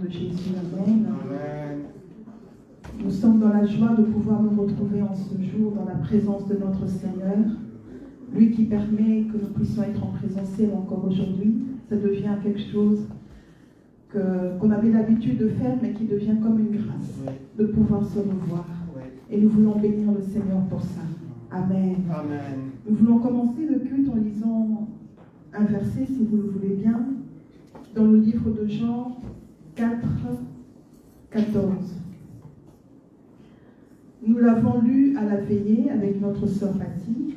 de Jésus. Amen. Amen. Nous sommes dans la joie de pouvoir nous retrouver en ce jour dans la présence de notre Seigneur. Lui qui permet que nous puissions être en présentiel encore aujourd'hui. Ça devient quelque chose qu'on avait l'habitude de faire, mais qui devient comme une grâce de pouvoir se revoir. Et nous voulons bénir le Seigneur pour ça. Amen. Amen. Nous voulons commencer le culte en lisant un verset, si vous le voulez bien, dans le livre de Jean 4, 14. Nous l'avons lu à la veillée avec notre sœur Patty.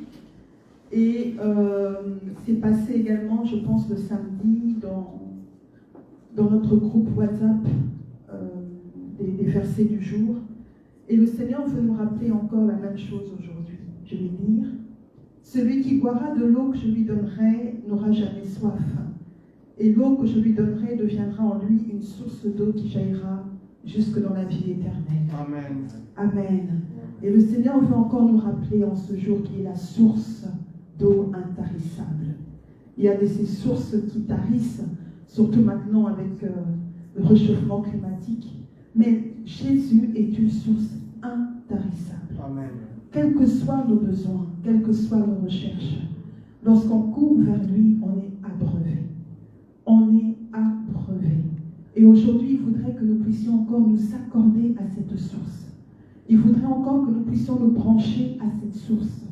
Et c'est passé également, je pense, le samedi dans notre groupe WhatsApp des versets du jour. Et le Seigneur veut nous rappeler encore la même chose aujourd'hui. Je vais lire. Celui qui boira de l'eau que je lui donnerai n'aura jamais soif. Et l'eau que je lui donnerai deviendra en lui une source d'eau qui jaillira jusque dans la vie éternelle. Amen. Amen. Et le Seigneur veut encore nous rappeler en ce jour qu'il est la source d'eau intarissable. Il y a ces sources qui tarissent, surtout maintenant avec le réchauffement climatique. Mais Jésus est une source intarissable. Amen. Quels que soient nos besoins, quelles que soient nos recherches, lorsqu'on court vers lui, on est abreuvé. On est abreuvé. Et aujourd'hui, il voudrait que nous puissions encore nous accorder à cette source. Il voudrait encore que nous puissions nous brancher à cette source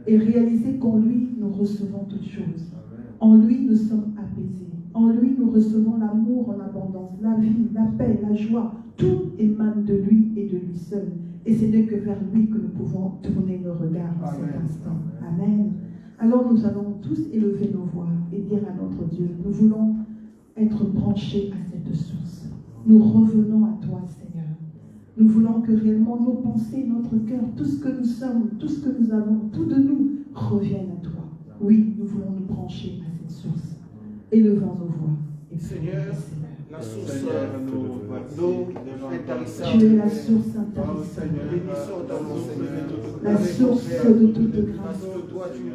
et réaliser qu'en lui, nous recevons toutes choses. En lui, nous sommes apaisés. En lui, nous recevons l'amour en abondance, la vie, la paix, la joie. Tout émane de lui et de lui seul. Et ce n'est que vers lui que nous pouvons tourner nos regards en cet instant. Amen. Alors nous allons tous élever nos voix et dire à notre Dieu, nous voulons être branchés à cette source. Nous revenons à toi, Seigneur. Nous voulons que réellement nos pensées, notre cœur, tout ce que nous sommes, tout ce que nous avons, tout de nous revienne à toi. Oui, nous voulons nous brancher à cette source. Élevons nos voix. Et Seigneur, la source d'eau intarissable. Tu es la source intarissable. La source de toute grâce.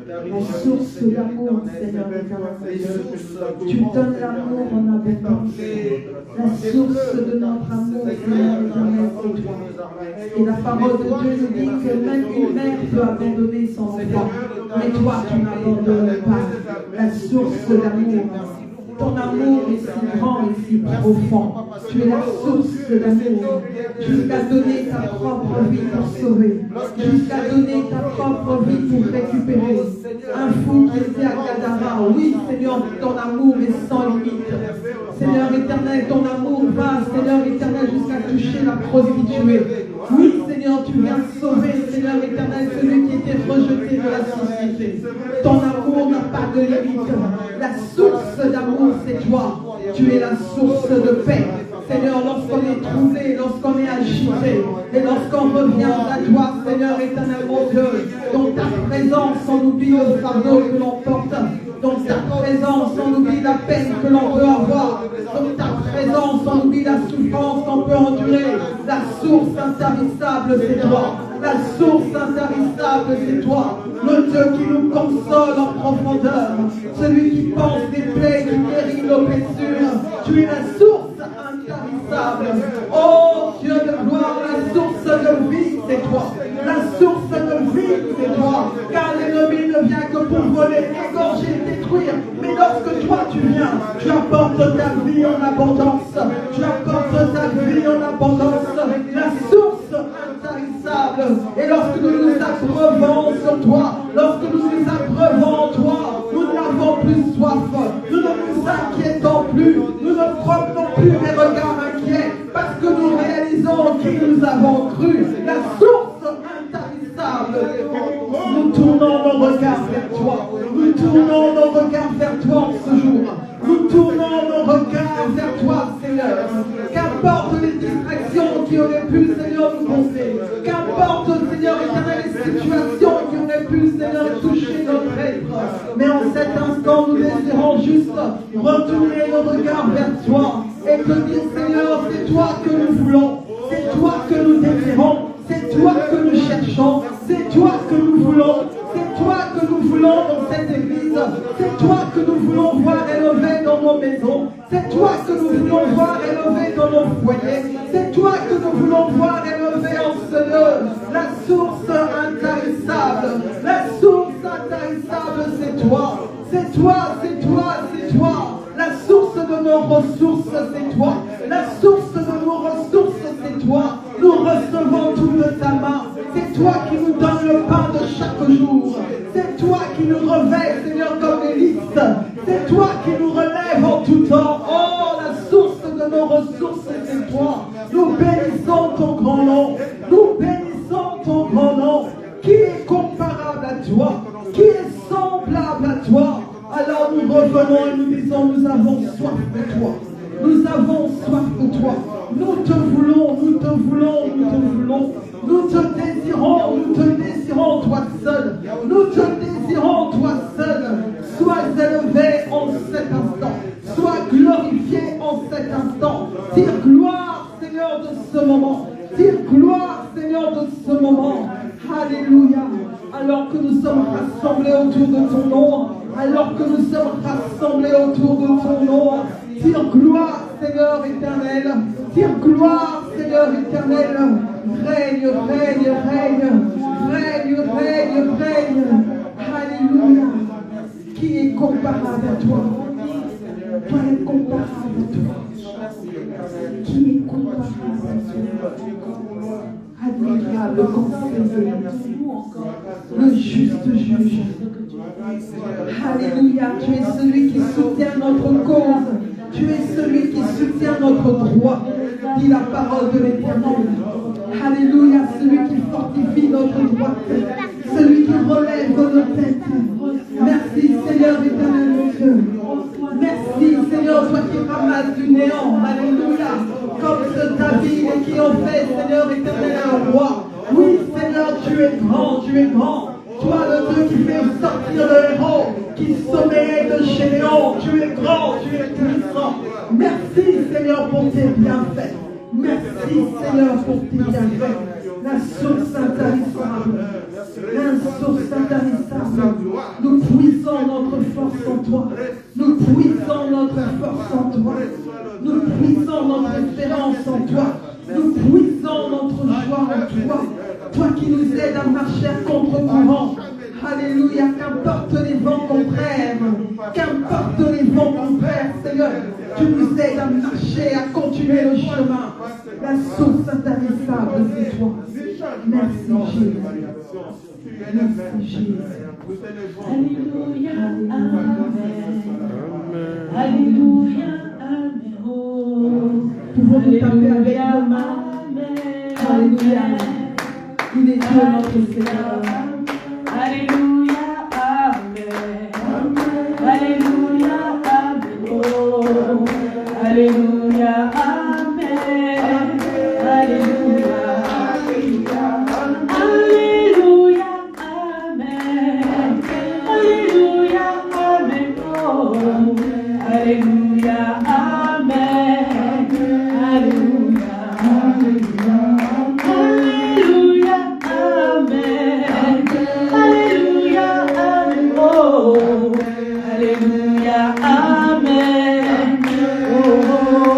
La source d'amour, Seigneur éternel. Tu donnes l'amour en abondance. La source de notre amour, Seigneur éternel, c'est toi. Et la parole de Dieu nous dit que même une mère peut abandonner son enfant. Mais toi, tu n'abandonnes pas la source d'amour. Ton amour est si grand et si profond. Tu es la source d'amour. Jusqu'à donner ta propre vie pour sauver. Jusqu'à donner ta propre vie pour récupérer. Un fou qui était à Gadara. Oui, Seigneur, ton amour est sans limite. Seigneur éternel, ton amour va, Seigneur éternel, jusqu'à toucher la prostituée. Oui, Seigneur, tu viens sauver, Seigneur éternel, celui qui était rejeté de la société. Ton amour n'a pas de limite. La source d'amour, c'est toi. Tu es la source de paix. Seigneur, lorsqu'on est troublé, lorsqu'on est agité, et lorsqu'on revient à toi, Seigneur éternel, mon Dieu, dans ta présence, on oublie le fardeau que l'on porte. Dans ta présence, on oublie la peine que l'on peut avoir. Dans ta présence, on oublie la souffrance qu'on peut endurer. La source intarissable, c'est toi. La source intarissable, c'est toi. Le Dieu qui nous console en profondeur. Celui qui pense des plaies, qui guérit nos blessures. Tu es la source intarissable. Oh Dieu de gloire, la source de vie, c'est toi. La source de vie, c'est toi. Car l'ennemi ne vient que pour voler, égorger, détruire. Mais lorsque toi tu viens, tu apportes ta vie en abondance. Tu apportes ta vie en abondance. La source intarissable. Et lorsque nous nous abreuvons sur toi, lorsque nous nous abreuvons en toi, nous n'avons plus soif. Nous ne nous inquiétons plus. Nous ne promenons plus des regards inquiets. Parce que nous réalisons qui nous avons cru. La source intarissable. Nous tournons nos regards vers toi. Nous tournons nos regards vers toi en ce jour. Nous tournons nos regards vers toi, Seigneur. Qu'importe les distractions qui auraient pu, Seigneur, nous gonfler. Qu'importe, Seigneur éternel, les situations qui auraient pu, Seigneur, toucher notre être. Mais en cet instant, nous désirons juste retourner nos regards vers toi et te dire, Seigneur, c'est toi que nous voulons. C'est toi que nous désirons. C'est toi que nous cherchons. C'est toi que nous voulons. C'est toi que nous voulons dans cette église. C'est toi que nous voulons voir élevé dans nos maisons. C'est toi que nous voulons voir élevé dans nos toi. C'est toi, c'est toi, c'est toi. La source de nos ressources, c'est toi. La source de nos ressources, c'est toi. Nous recevons tout de ta main. C'est toi qui nous donne le pain de chaque jour. C'est toi qui nous revêt, Seigneur, comme des listes. C'est toi qui nous relève en tout temps. Oh, la source de nos ressources, c'est toi. Nous bénissons ton grand nom. Nous bénissons ton grand nom. Qui est comparable à toi? Qui est semblable à toi? Alors nous revenons et nous disons, nous avons soif de toi. Nous avons soif de toi. Nous te voulons, nous te voulons, nous te voulons. Nous te désirons, toi seul. Nous te désirons, toi seul. Sois élevé en cet instant. Sois glorifié en cet instant. Tire gloire, Seigneur, de ce moment. Tire gloire, Seigneur, de ce moment. Alléluia. Alors que nous sommes rassemblés autour de ton nom, alors que nous sommes rassemblés autour de ton nom, tire gloire, Seigneur éternel, tire gloire, Seigneur éternel, règne, règne, règne, règne, règne, règne. Alléluia. Qui est comparable à toi? Qui est comparable à toi? Qui est comparable à toi? Admirable conseiller, le juste juge. Alléluia, tu es celui qui soutient notre cause. Tu es celui qui soutient notre droit, dit la parole de l'Éternel. Alléluia, celui qui fortifie notre droite, celui qui relève nos têtes. Merci Seigneur éternel mon Dieu. Merci Seigneur, toi qui ramasses du néant. Alléluia, comme ce David qui en fait Seigneur éternel un roi. Oui Seigneur, tu es grand, tu es grand. Toi le Dieu qui fait sortir le héros, qui sommeille de chez Léon. Tu es grand, tu es puissant. Merci Seigneur pour tes bienfaits. Merci Seigneur pour tes bienfaits. La source intarissable. La source intarissable. Nous puisons notre force en toi. Nous puisons notre force en toi. Nous puisons notre espérance en toi. Nous puisons notre joie en toi. Toi qui nous aides à marcher à contre-courant. Alléluia, qu'importe les vents contraires, qu'importe les vents contraires, Seigneur, tu nous aides à marcher, à continuer le chemin. La source intarissable, c'est toi. Merci Jésus. Merci Jésus. Alléluia, Amen. Alléluia, Amen. Pouvons nous taper avec nos mains. Alléluia. Il est Dieu notre Seigneur. Alléluia, Amen. Alléluia, Amen. Oh, Alléluia, Amen. Alléluia, Alléluia, Amen. Alléluia, Amen. Oh, Alléluia, Amen. Alléluia, Alléluia, Amen. Alléluia, Amen. Oh, Alléluia, Amen. Oh,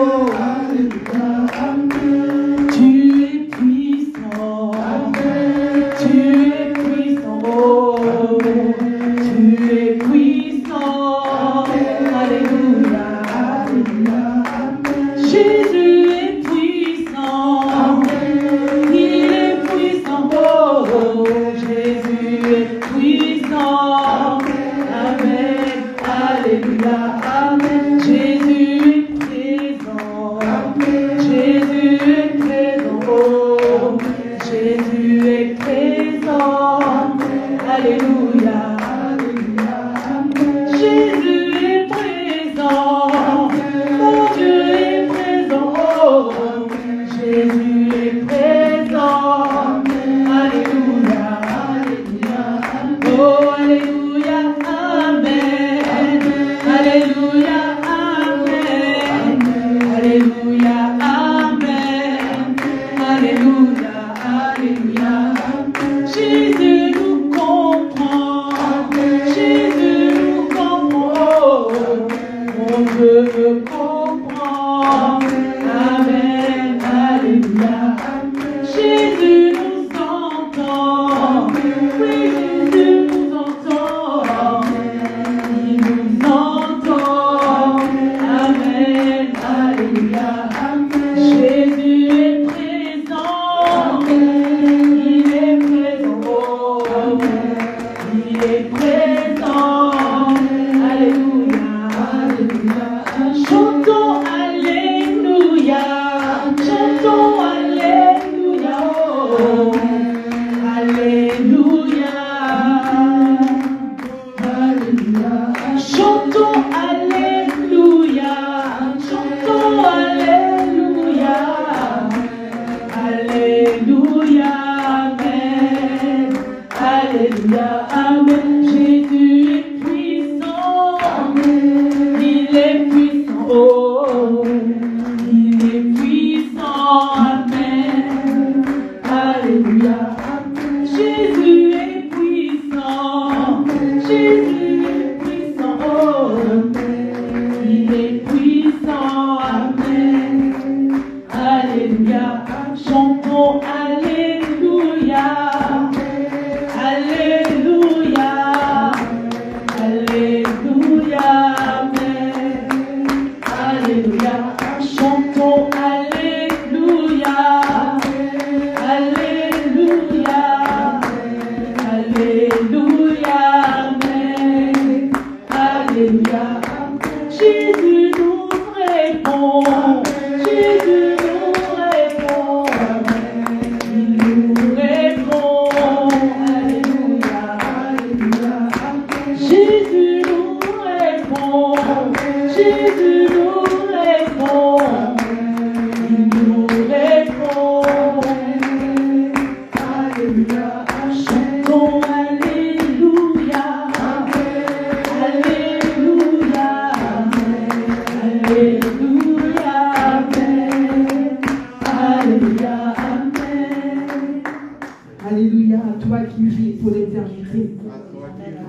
vérité.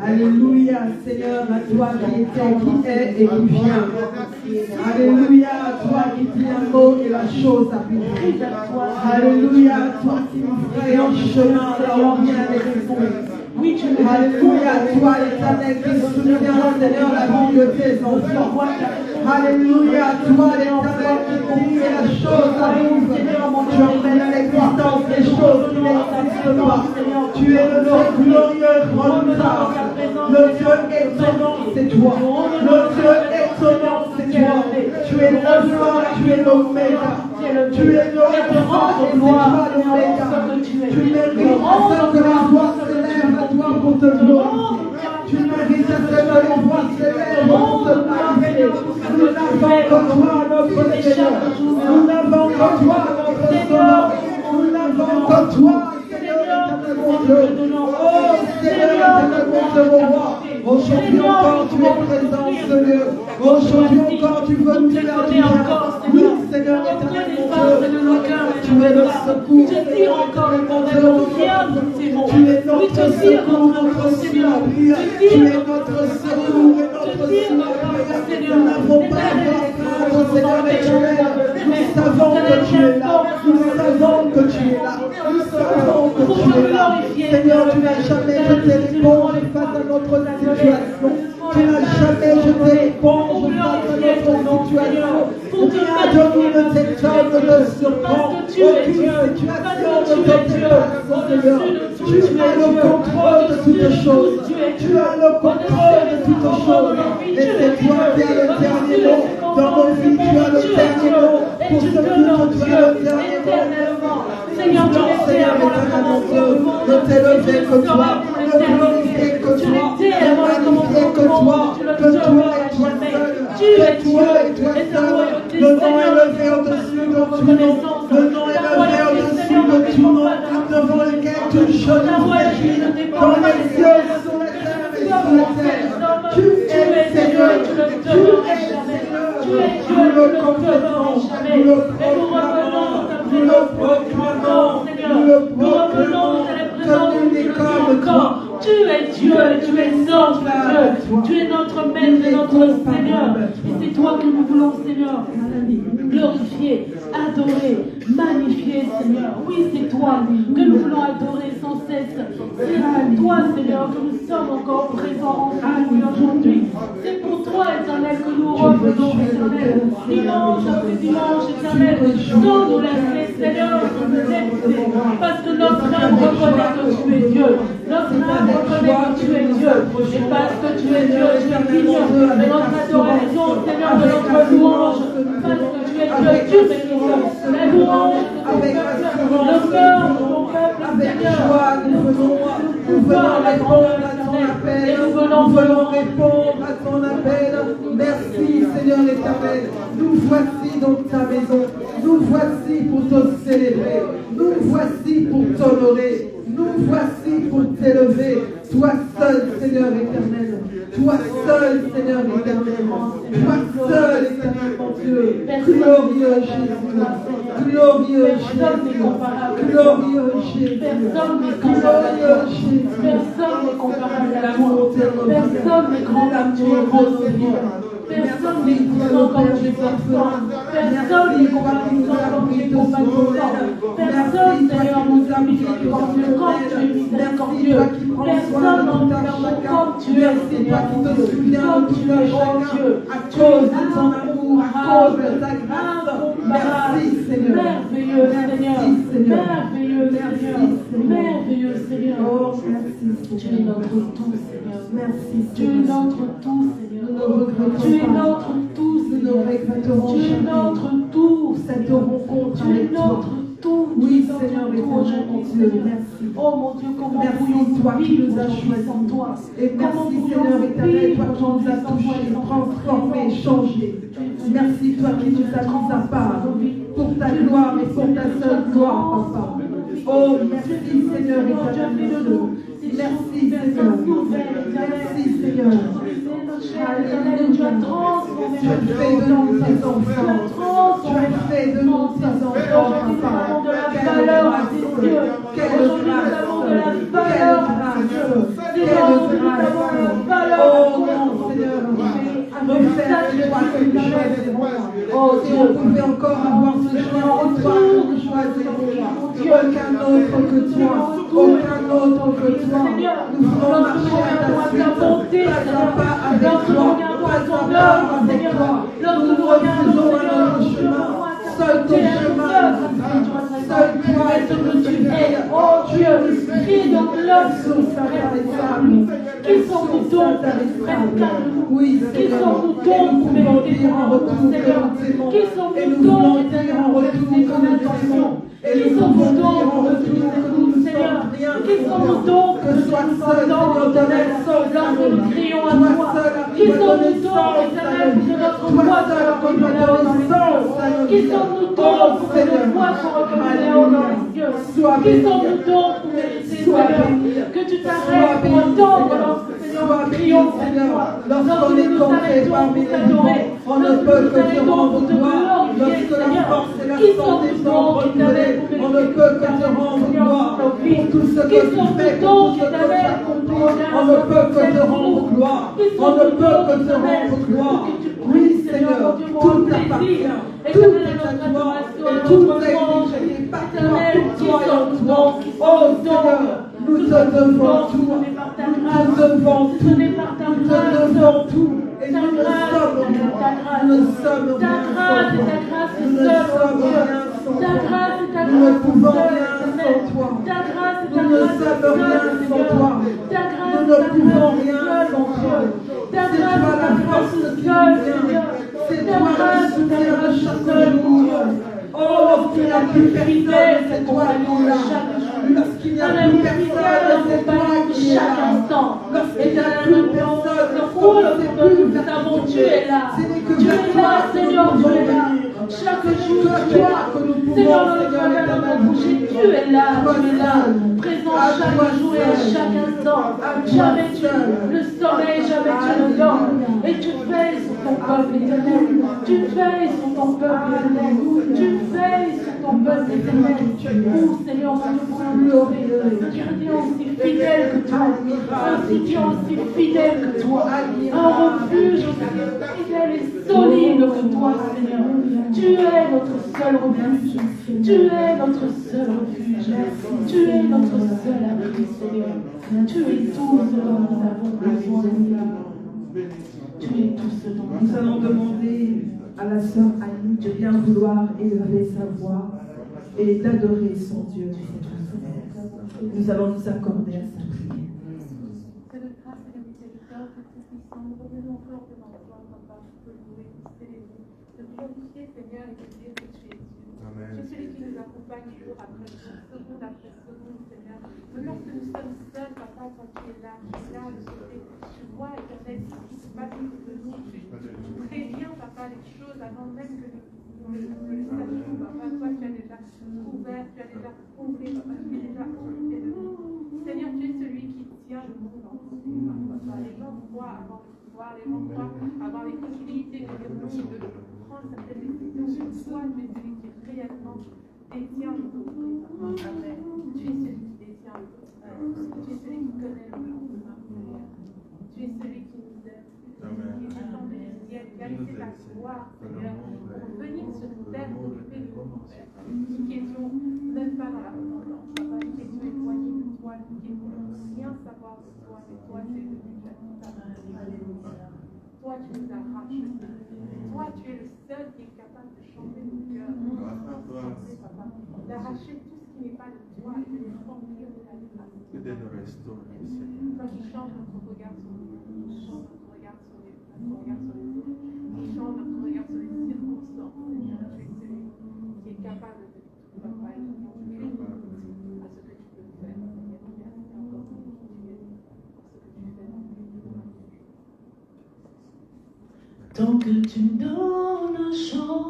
Alléluia, Seigneur, à toi qui était, qui est et qui vient. Alléluia, à toi qui dit un mot et la chose appliquée. Alléluia, à toi qui nous ferait un chemin là où rien n'est fond. Alléluia, toi l'Éternel qui soutient, Seigneur, la vie de tes enfants. Alléluia, toi l'Éternel qui dit que la chose arrive. Tu emmènes à l'existence des choses qui n'existent pas. Tu es le Dieu glorieux, redoutable. Le Dieu étonnant, c'est toi. Le Dieu étonnant, c'est toi. Tu es l'Alpha, tu es l'Oméga. Tu es l'Alpha et toi l'Oméga. Tu mérites à ce que la voix se lève à toi pour te glorifier. Tu mérites à ce que la voix se lève pour te magnifier. Nous n'avons que toi, notre Seigneur. Nous n'avons que toi, notre Sauveur. Nous n'avons que toi, Seigneur, mon Dieu. Oh, Seigneur, mon roi. Aujourd'hui encore, tu es présent, Seigneur. Aujourd'hui encore, tu veux nous faire du bien. Oui, Seigneur, éternel, mon Dieu. Tu es le secours. Je tire encore le condamnement. Tu es notre secours, notre Seigneur. Tu es notre secours et notre Seigneur. Nous n'avons pas de Seigneur éternel. Nous savons que tu es là. Nous savons que tu es là. Nous savons que tu es là. Seigneur, tu n'as jamais jeté l'éponge face à notre situation. Tu n'as jamais jeté l'éponge face à notre situation. Rien de nous ne t'étonne de surprendre. Aucune situation ne te dépasse, Seigneur. Tu as le contrôle de toutes choses. Tu as le contrôle de toutes choses. Et c'est toi qui as le dernier mot. Dans nos vies, tu as le dernier mot. Pour ce que tu as le dernier mot. Seigneur, éternel, mon Dieu, ne t'élever que toi, ne glorifier que toi, ne magnifier que toi et toi seul, que toi et toi seul. Le nom est levé au-dessus de tout nom, le nom est levé au-dessus de tout nom, devant lequel toute chose nous agit, dans les cieux, sur la terre et sur la terre. Tu es Seigneur, tu es Seigneur, nous le confessons, nous le proclamons, nous le proclamons, nous le proclamons, que nous n'est comme toi. Tu es Dieu, tu es notre Dieu, tu es notre Maître et notre Seigneur. Et c'est toi que nous voulons, Seigneur, glorifier, adorer, magnifier, Seigneur. Oui, c'est toi que nous voulons adorer sans cesse. C'est pour toi, Seigneur, que nous sommes encore présents aujourd'hui. C'est pour toi, Éternel, que nous revenons, Éternel. Dimanche après dimanche, Éternel, sans nous laisser, Seigneur, nous écouter. Parce que notre âme reconnaît que tu es Dieu. Notre âme reconnaît que tu es Dieu. Et parce que tu es Dieu, tu es digne de notre adoration, Seigneur, de notre louange. Parce que tu es Dieu, tu mérites la louange de ton cœur, de ton peuple, avec Seigneur. joie, nous venons répondre à ton appel. Nous venons répondre à ton appel. Merci, Seigneur l'Éternel. Nous voici dans ta maison. Nous voici pour te célébrer. Nous voici pour t'honorer. Nous voici pour t'élever. Toi seul, Seigneur éternel. Toi seul, Seigneur éternel. Toi seul, éternel, mon Dieu. Glorieux Jésus. Glorieux Jésus. Glorieux Jésus. Glorieux Jésus. Personne n'est comparable à l'amour. Personne n'est grand comme tu es grand dans nos vies. Personne n'est puissant comme tu es puissant. Personne n'est compatissant comme tu es compatissant. Personne, Seigneur, nous miséricordieux comme tu es miséricordieux. Personne n'en nous comme tu es, Seigneur, comme tu es, oh Dieu. À cause de ton amour, à cause de ta grâce. Merci, Seigneur. Merveilleux, Seigneur. Merveilleux, Seigneur. Merveilleux, Seigneur. Oh, merci. Tu es notre tout, Seigneur. Merci, Tu es notre tout, Seigneur. Nous ne regrettons Tu es pas. notre tout, Nous ne Seigneur. regretterons Tu es jamais notre tout, cette rencontre Tu es avec toi. notre tout. Oui, Tu es Seigneur, notre et tout mon aujourd'hui, Dieu, Seigneur. merci. Oh mon Dieu, comment Merci, pourrions-nous toi qui vivre nous as aujourd'hui choisis. sans toi? Et Comment merci, Seigneur pourrions-nous éternel, vivre toi qui nous aujourd'hui as sans toi touchés, et sans transformés, changés. Merci, toi qui nous as mis à part pour ta gloire et pour ta seule gloire, Papa. Oh, merci, Seigneur éternel. Merci, Seigneur. Merci, Seigneur. Éternel, tu as transformé Tu as fait de nous tes enfants. Tu as fait de nous tes enfants, Papa. de la valeur à tes yeux. Quelle Aujourd'hui, nous avons de la grâce. valeur à tes yeux. Dieu. aucun autre que toi, aucun autre que toi. Nous voulons marcher à ta suite, pas à pas avec toi, pas à pas avec toi. Nous nous refusons à notre chemin, seul ton chemin, seul toi est ce que tu es. Oh Dieu, qui est donc l'homme qui sont-nous donc Oui, qui sommes-nous donc pour mériter ton amour, Seigneur? Qui sommes-nous donc pour mériter ton attention? Qui sommes-nous donc pour mériter tout, Seigneur? Qui sommes-nous donc que soit seul, Éternel, lorsque nous crions à toi? Qui sommes-nous donc, Éternel, pour que notre voix soit reconnue là-haut dans les cieux? Qui sommes-nous donc pour que nos voix soient reconnues là-haut dans les cieux? Qui sommes-nous donc pour mériter, Seigneur, que tu t'arrêtes pour entendre lorsque, Seigneur, nous crions, Seigneur, lorsqu'on est tombé parmi les gens, on ne peut que te rendre gloire. Lorsque la force et la santé sont renouvelées, on ne peut que te rendre gloire. Pour tout ce que tu fais, pour tout ce que tu accomplis, on ne peut que te rendre gloire. On ne peut que te rendre gloire. Oui, Seigneur, tout t'appartient. Tout est à toi et tout est créé par toi, pour toi et en toi. Oh Seigneur, nous te devons tout. Nous te devons tout. Nous te devons tout. Et nous ne sommes rien. Nous ne sommes rien sans toi. Nous ne sommes rien sans toi. Nous ne pouvons rien sans toi. Nous ne sommes rien sans toi. Nous ne pouvons rien sans toi. C'est toi la force qui nous vient. C'est toi le soutien de chaque jour. Oh, lorsqu'il n'y a plus personne, c'est toi qui es là. Lorsqu'il n'y a plus personne, c'est toi qui es là. Lorsqu'il n'y a plus personne, tu es là. Tu es là, Seigneur, tu es là. Chaque jour, tu es là. Seigneur, dans le travers de notre bouche, tu es là, présent chaque jour et à chaque instant. Jamais tu le sommeil, jamais tu ne dors. Et tu veilles sur ton peuple éternel. Tu veilles sur ton peuple éternel. Tu veilles sur ton peuple éternel. Oh Seigneur, mon Dieu, pour glorieux. Un Dieu aussi fidèle que toi. Un Dieu aussi fidèle que toi. Un refuge aussi fidèle et solide que toi, Seigneur. Tu es notre seul refuge. Tu es notre seul refuge. Tu es notre seul abri, Seigneur. Tu es tout ce dont nous avons besoin, Seigneur. Tu es tout ce dont nous allons demander à la sœur Annie de bien vouloir élever sa voix et d'adorer son Dieu. Nous allons nous accorder à sa prière. Seigneur, et de dire que tu es Dieu. Tu es celui qui nous accompagne jour après jour, seconde après seconde, Seigneur. Mais lorsque nous sommes seuls, Papa, quand tu es là, de côté, tu vois, Éternel, ce qui se passe autour de nous. Tu préviens, Papa, les choses avant même que nous le sachions, Papa. Toi, tu as déjà couvert, tu as déjà comblé, Papa, tu es déjà occupé de nous. Seigneur, tu es celui qui tient le monde entier, Papa. Les gens croient avoir le pouvoir, les gens croient avoir les possibilités de dire non, de prendre certaines décisions. Toi, tu es celui qui réellement détient le monde. Amen. Tu es celui qui détient le monde. Tu es celui qui connaît le monde. Tu es celui qui nous aime. Qui est descendu du ciel, qui a laissé ta gloire, Seigneur, pour venir sur terre, s'occuper de nous, Père. Nous qui étions même pas dans la repentance, Papa, nous qui étions éloignés de toi, nous qui ne voulions rien savoir de toi, mais toi, tu es venu jusqu'à nous. Alléluia. Toi, tu nous as rachetés. Toi, tu es le seul qui est capable de changer nos cœurs, d'arracher tout ce qui n'est pas de toi et de les remplir de ta grâce. Toi qui changes notre regard sur nous, qui change notre regard sur les autres, qui change notre regard sur les circonstances. Seigneur, tu es celui qui est capable de tout, Papa, et qui n'a aucune limite à ce que tu peux faire. Seigneur, merci encore pour ce que tu fais dans nous. Tant que tu me donnes un chant,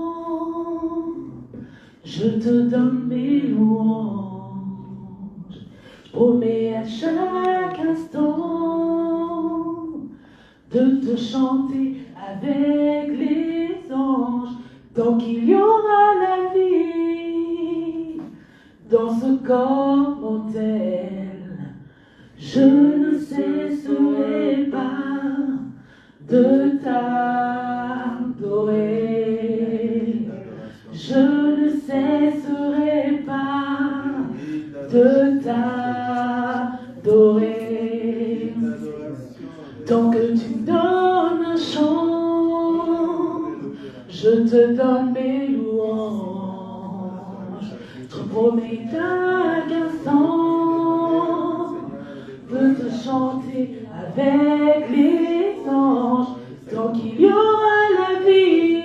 je te donne mes louanges. Je promets à chaque instant de te chanter avec les anges. Tant qu'il y aura la vie dans ce corps mortel, je ne cesserai pas de t'adorer. Je ne cesserai pas Je promets qu'un instant peut te chanter avec les anges, tant qu'il y aura la vie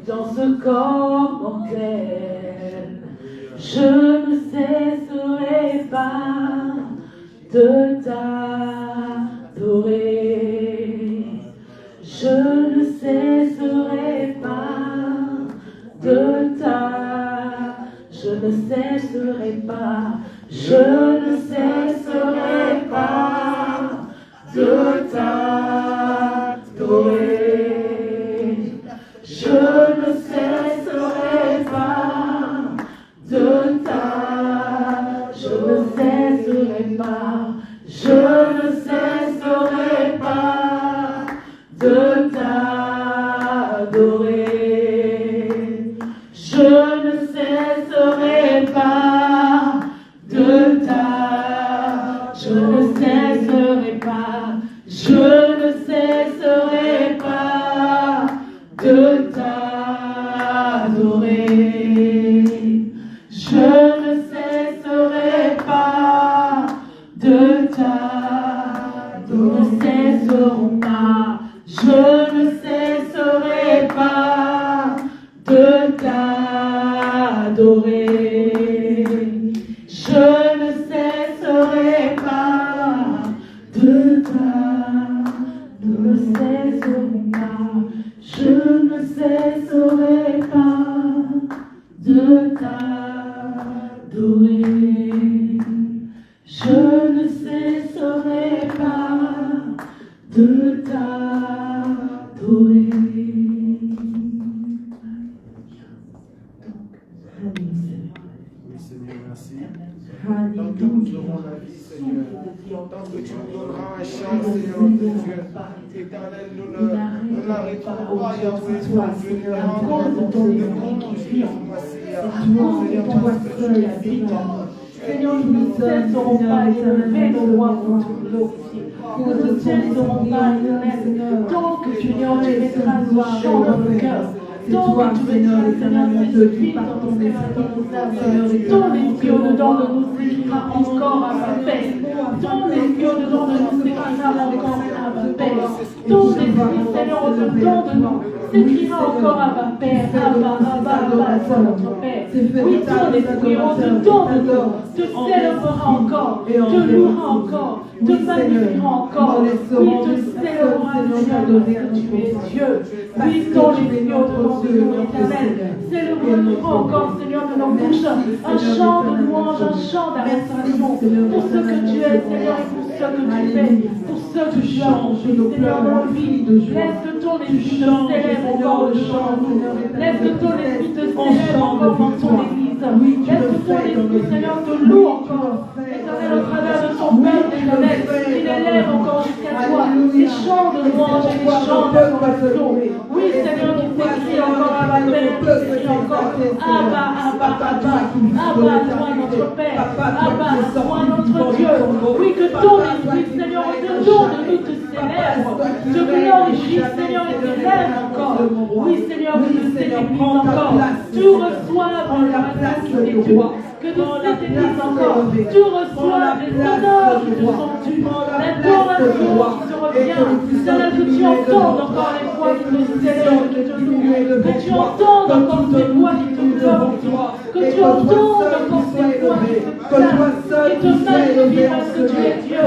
dans ce corps mortel. Je ne cesserai pas de t'adorer. Je ne cesserai pas de je ne cesserai pas, je ne cesserai pas de t'adorer. Je ne cesserai pas de je ne cesserai pas, je ne cesserai pas de t'adorer. Je ne cesserai pas de je ne cesserai pas, je ne cesserai pas de t'adorer. Je ne cesserai pas de nous ne cesserons pas, je ne cesserai pas de t'adorer. Je ne cesserai pas de nous ne cesserons pas, je ne cesserai pas de t'adorer. Je ne cesserai pas de t'adorer. Oui, Seigneur, merci. Tant que nous aurons la vie, Seigneur, tant que tu nous donneras un chant, Seigneur, de Dieu, éternel, nous n'arrêterons pas, Yahweh, Seigneur, à cause de ton esprit qui vit en moi, Seigneur, toi seul habite en moi. Seigneur, nous ne cesserons pas d'élever nos voix pour te glorifier. Nous ne cesserons pas d'élever tant que tu mettras ce chant dans nos cœurs. Tant que tu mettras, Seigneur, cette vie dans ton esprit, ton esprit au-dedans de nous s'écrira encore à ma paix. Ton esprit au-dedans de nous s'écrira encore à ma paix. Ton esprit, Seigneur, au-dedans de nous s'écrira encore à ma paix. Abba, notre Père. Oui, ton esprit au-dedans de nous te célébrera encore, te louera encore, te magnifiera encore. Oui, te célébrera, Seigneur, que tu es Dieu. Oui, ton esprit au-dedans de nous, éternel. Célébrons encore, Seigneur, de nos bouches, un chant de louange, un chant d'adoration pour ce que tu es, Seigneur, et pour ce que tu fais, pour ce que tu as engendré, Seigneur, dans nos vies. Laisse que ton esprit te célèbre encore le chant. Laisse que ton esprit te célèbre encore dans ton église. Laisse que ton esprit, Seigneur, te loue encore. Éternel, au travers de ton peuple, éternel, il élève encore jusqu'à toi des chants de louange et des chants d'adoration. Oui, Seigneur, qui s'écrit encore à ma paix, qui s'écrit encore Abba, toi notre Père, Abba, toi notre Dieu. Oui, que ton esprit, Seigneur, au-dedans de nous te célèbre, te glorifie, Seigneur, et t'élève encore. Oui, Seigneur, que de cette église encore, tu reçoives la place qui est toi. Que de cette église encore, tu reçoives les honneurs qui te sont dus, l'adoration qui te revient, Seigneur, que tu entendes encore les voix qui te célèbrent, qui te louent, que tu entendes encore ces voix qui te glorifient, que tu entendes encore ces voix qui te placent, qui te magnifient parce que tu es Dieu,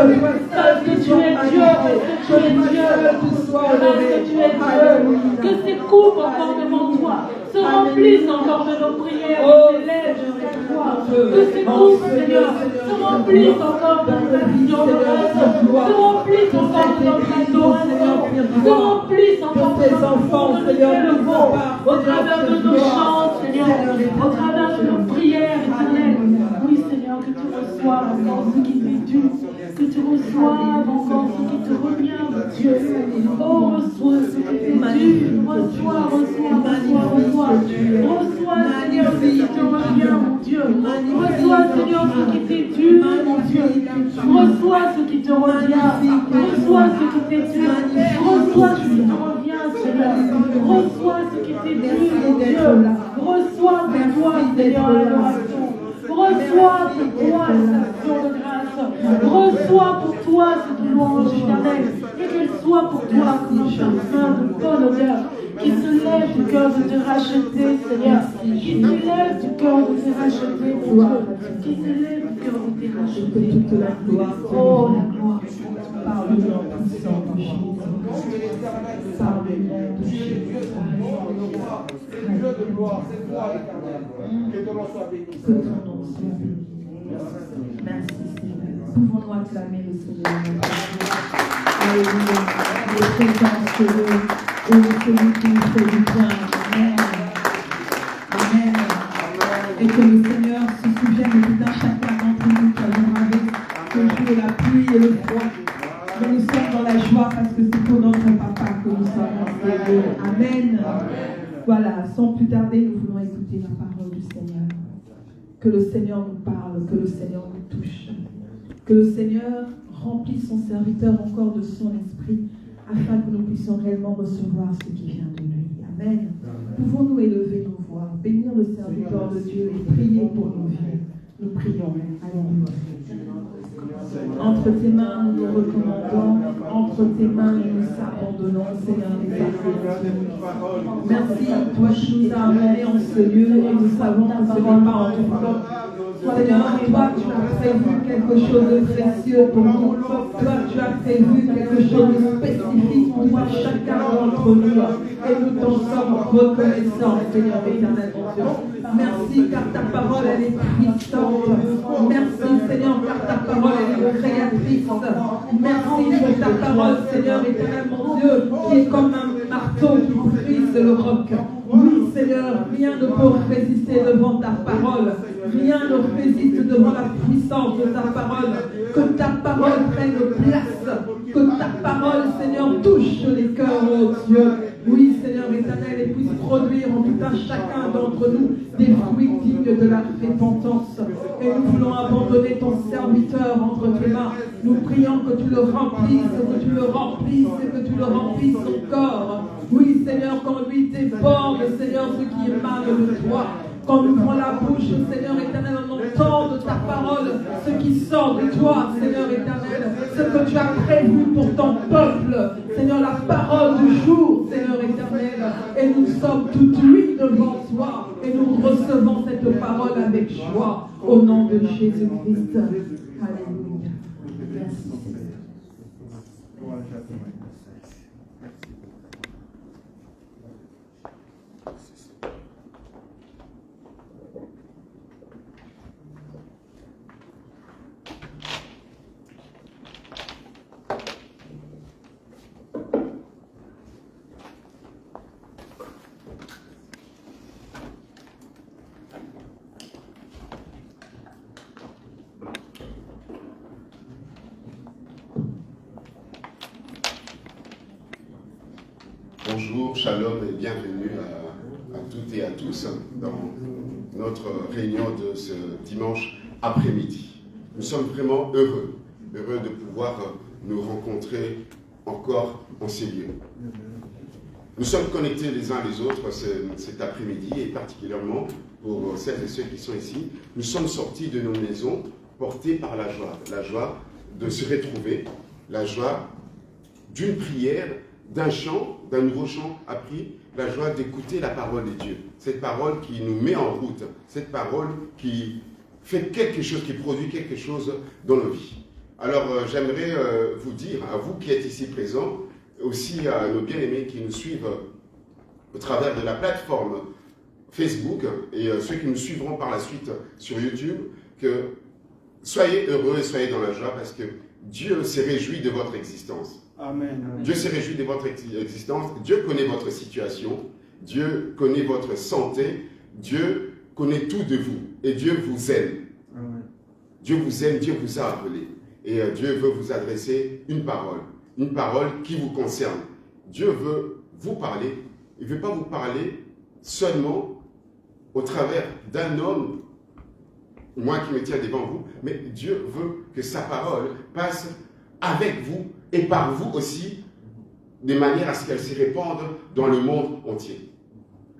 parce que tu es Dieu, parce que tu es Dieu, parce que tu es Dieu, que ces coupes encore devant toi se remplissent encore de nos prières qui s'élèvent jusqu'à toi, que ces coupes, Seigneur, se remplissent encore de notre action se remplissent encore de notre adoration, se remplissent encore de tes enfants, Seigneur, au travers de nos chants, Seigneur, au travers de nos prières, éternelles. Oui, Seigneur, que tu reçoives encore ce qui t'est dû, que tu reçoives encore ce qui te revient, mon Dieu. Oh, reçois ce qui t'est dû, reçois, Seigneur, ce qui te revient, mon Dieu. Reçois, Seigneur, ce qui t'est dû, mon Dieu. Reçois ce qui te revient, reçois ce qui t'est dû, reçois ce qui te revient, Seigneur. Reçois ce qui t'est dû, mon Dieu. Reçois de toi, Seigneur, l'adoration. Reçois pour toi cette action de grâce. Reçois pour toi cette louange éternelle. Et qu'elle soit pour toi comme un parfum de bonne odeur qui se lève du cœur de te racheter, Seigneur. Qui se lève du cœur de te racheter, mon Dieu. Qui se lève du cœur de te racheter. Que toute la gloire, Oh, la gloire. par le nom puissant de Jésus. Par le nom de Jésus. C'est Dieu de gloire, c'est toi éternel. Que ton nom soit béni. Que ton nom soit béni. Merci Seigneur. Pouvons-nous acclamer le Seigneur. Alléluia. Le présence de Dieu est celui qui nous fait du bien. Amen. Amen. Et que le Seigneur se souvienne de tout un chacun d'entre nous qui avons avec le jour, la pluie et le froid. Mais nous sommes dans la joie parce que c'est pour notre papa que nous sommes en Dieu. Amen. Voilà, sans plus tarder, nous voulons écouter la parole du Seigneur. Que le Seigneur nous parle, que le Seigneur nous touche. Que le Seigneur remplisse son serviteur encore de son esprit afin que nous puissions réellement recevoir ce qui vient de lui. Amen. Pouvons-nous élever nos voix, bénir le serviteur de Dieu et prier pour nos vies. Nous prions. Alléluia. Entre tes mains, nous nous recommandons. Entre tes mains, nous nous abandonnons, Seigneur l'Éternel. Merci, toi qui nous as amenés en ce lieu et nous savons que ce n'est pas en ton temps. Seigneur, toi, tu as prévu quelque chose de précieux pour nous. Toi, tu as prévu quelque chose de spécifique pour toi, chacun d'entre nous. Et nous t'en sommes reconnaissants, Seigneur éternel, mon Dieu. Merci car ta parole, elle est puissante. Merci, Seigneur, car ta parole, elle est créatrice. Merci pour ta parole, Seigneur éternel, mon Dieu, qui est comme un marteau qui brise le roc. Oui, Seigneur, rien ne peut résister devant ta parole. Rien ne résiste devant la puissance de ta parole. Que ta parole prenne place. Que ta parole, Seigneur, touche les cœurs, oh Dieu. Oui, Seigneur éternel, et puisse produire en tout un chacun d'entre nous des fruits dignes de la repentance. Et nous voulons abandonner ton serviteur entre tes mains. Nous prions que tu le remplisses, que tu le remplisses, et que tu le remplisses encore. Oui, Seigneur, quand lui déborde, Seigneur, ce qui émane de toi. Quand nous ouvrons la bouche, Seigneur éternel, on entend de ta parole ce qui sort de toi, Seigneur éternel, ce que tu as prévu pour ton peuple, Seigneur, la parole du jour, Seigneur éternel, et nous sommes tout oui devant toi, et nous recevons cette parole avec joie, au nom de Jésus-Christ. Alléluia. Merci. Bonjour, shalom et bienvenue à toutes et à tous dans notre réunion de ce dimanche après-midi. Nous sommes vraiment heureux de pouvoir nous rencontrer encore en ces lieux. Nous sommes connectés les uns les autres cet après-midi et particulièrement pour celles et ceux qui sont ici. Nous sommes sortis de nos maisons portés par la joie de se retrouver, la joie d'une prière, d'un chant, d'un nouveau chant appris, la joie d'écouter la parole de Dieu. Cette parole qui nous met en route, cette parole qui fait quelque chose, qui produit quelque chose dans nos vies. Alors j'aimerais vous dire, à vous qui êtes ici présents, aussi à nos bien-aimés qui nous suivent au travers de la plateforme Facebook et ceux qui nous suivront par la suite sur YouTube, que soyez heureux et soyez dans la joie parce que Dieu s'est réjoui de votre existence. Amen. Dieu s'est réjoui de votre existence. Dieu connaît votre situation. Dieu connaît votre santé. Dieu connaît tout de vous. Et Dieu vous aime. Amen. Dieu vous aime, Dieu vous a appelé. Et Dieu veut vous adresser une parole qui vous concerne. Dieu veut vous parler. Il ne veut pas vous parler seulement au travers d'un homme, moi qui me tiens devant vous, mais Dieu veut que sa parole passe avec vous et par vous aussi, de manière à ce qu'elle se répande dans le monde entier.